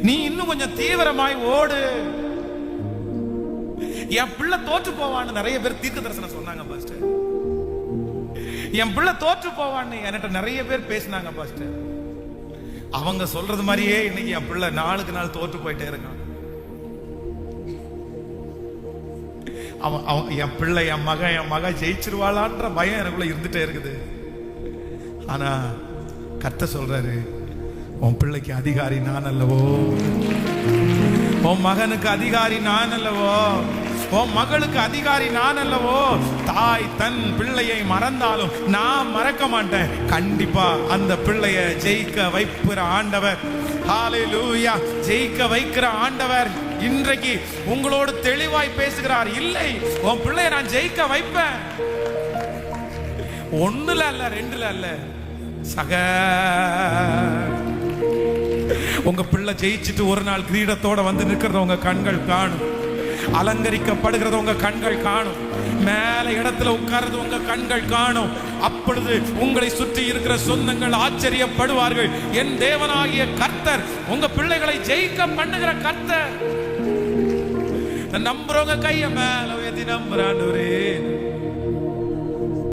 A: நீ இன்னும் கொஞ்சம் தீவிரமாய் ஓடு. என் பிள்ளை தோற்று போவான்னு நிறைய பேர் தீர்க்க தரிசனம் சொன்னாங்க பாஸ்டர். என் பிள்ளை தோற்று போவான்னு என்கிட்ட நிறைய பேர் பேசினாங்க பாஸ்டர். அவங்க சொல்றது மாதிரியே இன்னைக்கு என் பிள்ளை நாளுக்கு நாள் தோற்று போயிட்டே இருக்கான். என் பிள்ளை, என் மக ஜெயிச்சிருவாளான்ற பயம் எனக்குள்ள இருந்துட்டே இருக்குது. ஆனா கர்த்தர் சொல்றாரு, உன் பிள்ளைக்கு அதிகாரி நான் அல்லவோ, உன் மகனுக்கு அதிகாரி நான் அல்லவோ, உன் மகளுக்கு அதிகாரி நான் அல்லவோ. தாய் தன் பிள்ளையை மறந்தாலும் நான் மறக்க மாட்டேன். கண்டிப்பா அந்த பிள்ளைய ஜெயிக்க வைக்கிற ஆண்டவர், ஹalleluya, ஜெயிக்க வைக்கிற ஆண்டவர் இன்றைக்கு உங்களோடு தெளிவாய் பேசுகிறார். இல்லை, உன் பிள்ளைய நான் ஜெயிக்க வைப்பேன். ஒண்ணுல அல்ல, ரெண்டுல அல்ல, உங்க பிள்ளை ஜெயிச்சுட்டு ஒரு நாள் கிரீடத்தோட வந்து நிற்கிறத உங்க கண்கள் காணும். அலங்கரிக்கப்படுகிறத உங்க கண்கள் காணும். மேல இடத்துல உட்கார்றது உங்க கண்கள் காணும். அப்பொழுது உங்களை சுற்றி இருக்கிற சொந்தங்கள் ஆச்சரியப்படுவார்கள். என் தேவனாகிய கர்த்தர் உங்க பிள்ளைகளை ஜெயிக்க பண்ணுகிற கர்த்தர். நம்புறவங்க கைய மேல உயர்த்தி நம்புறாண்டவரே.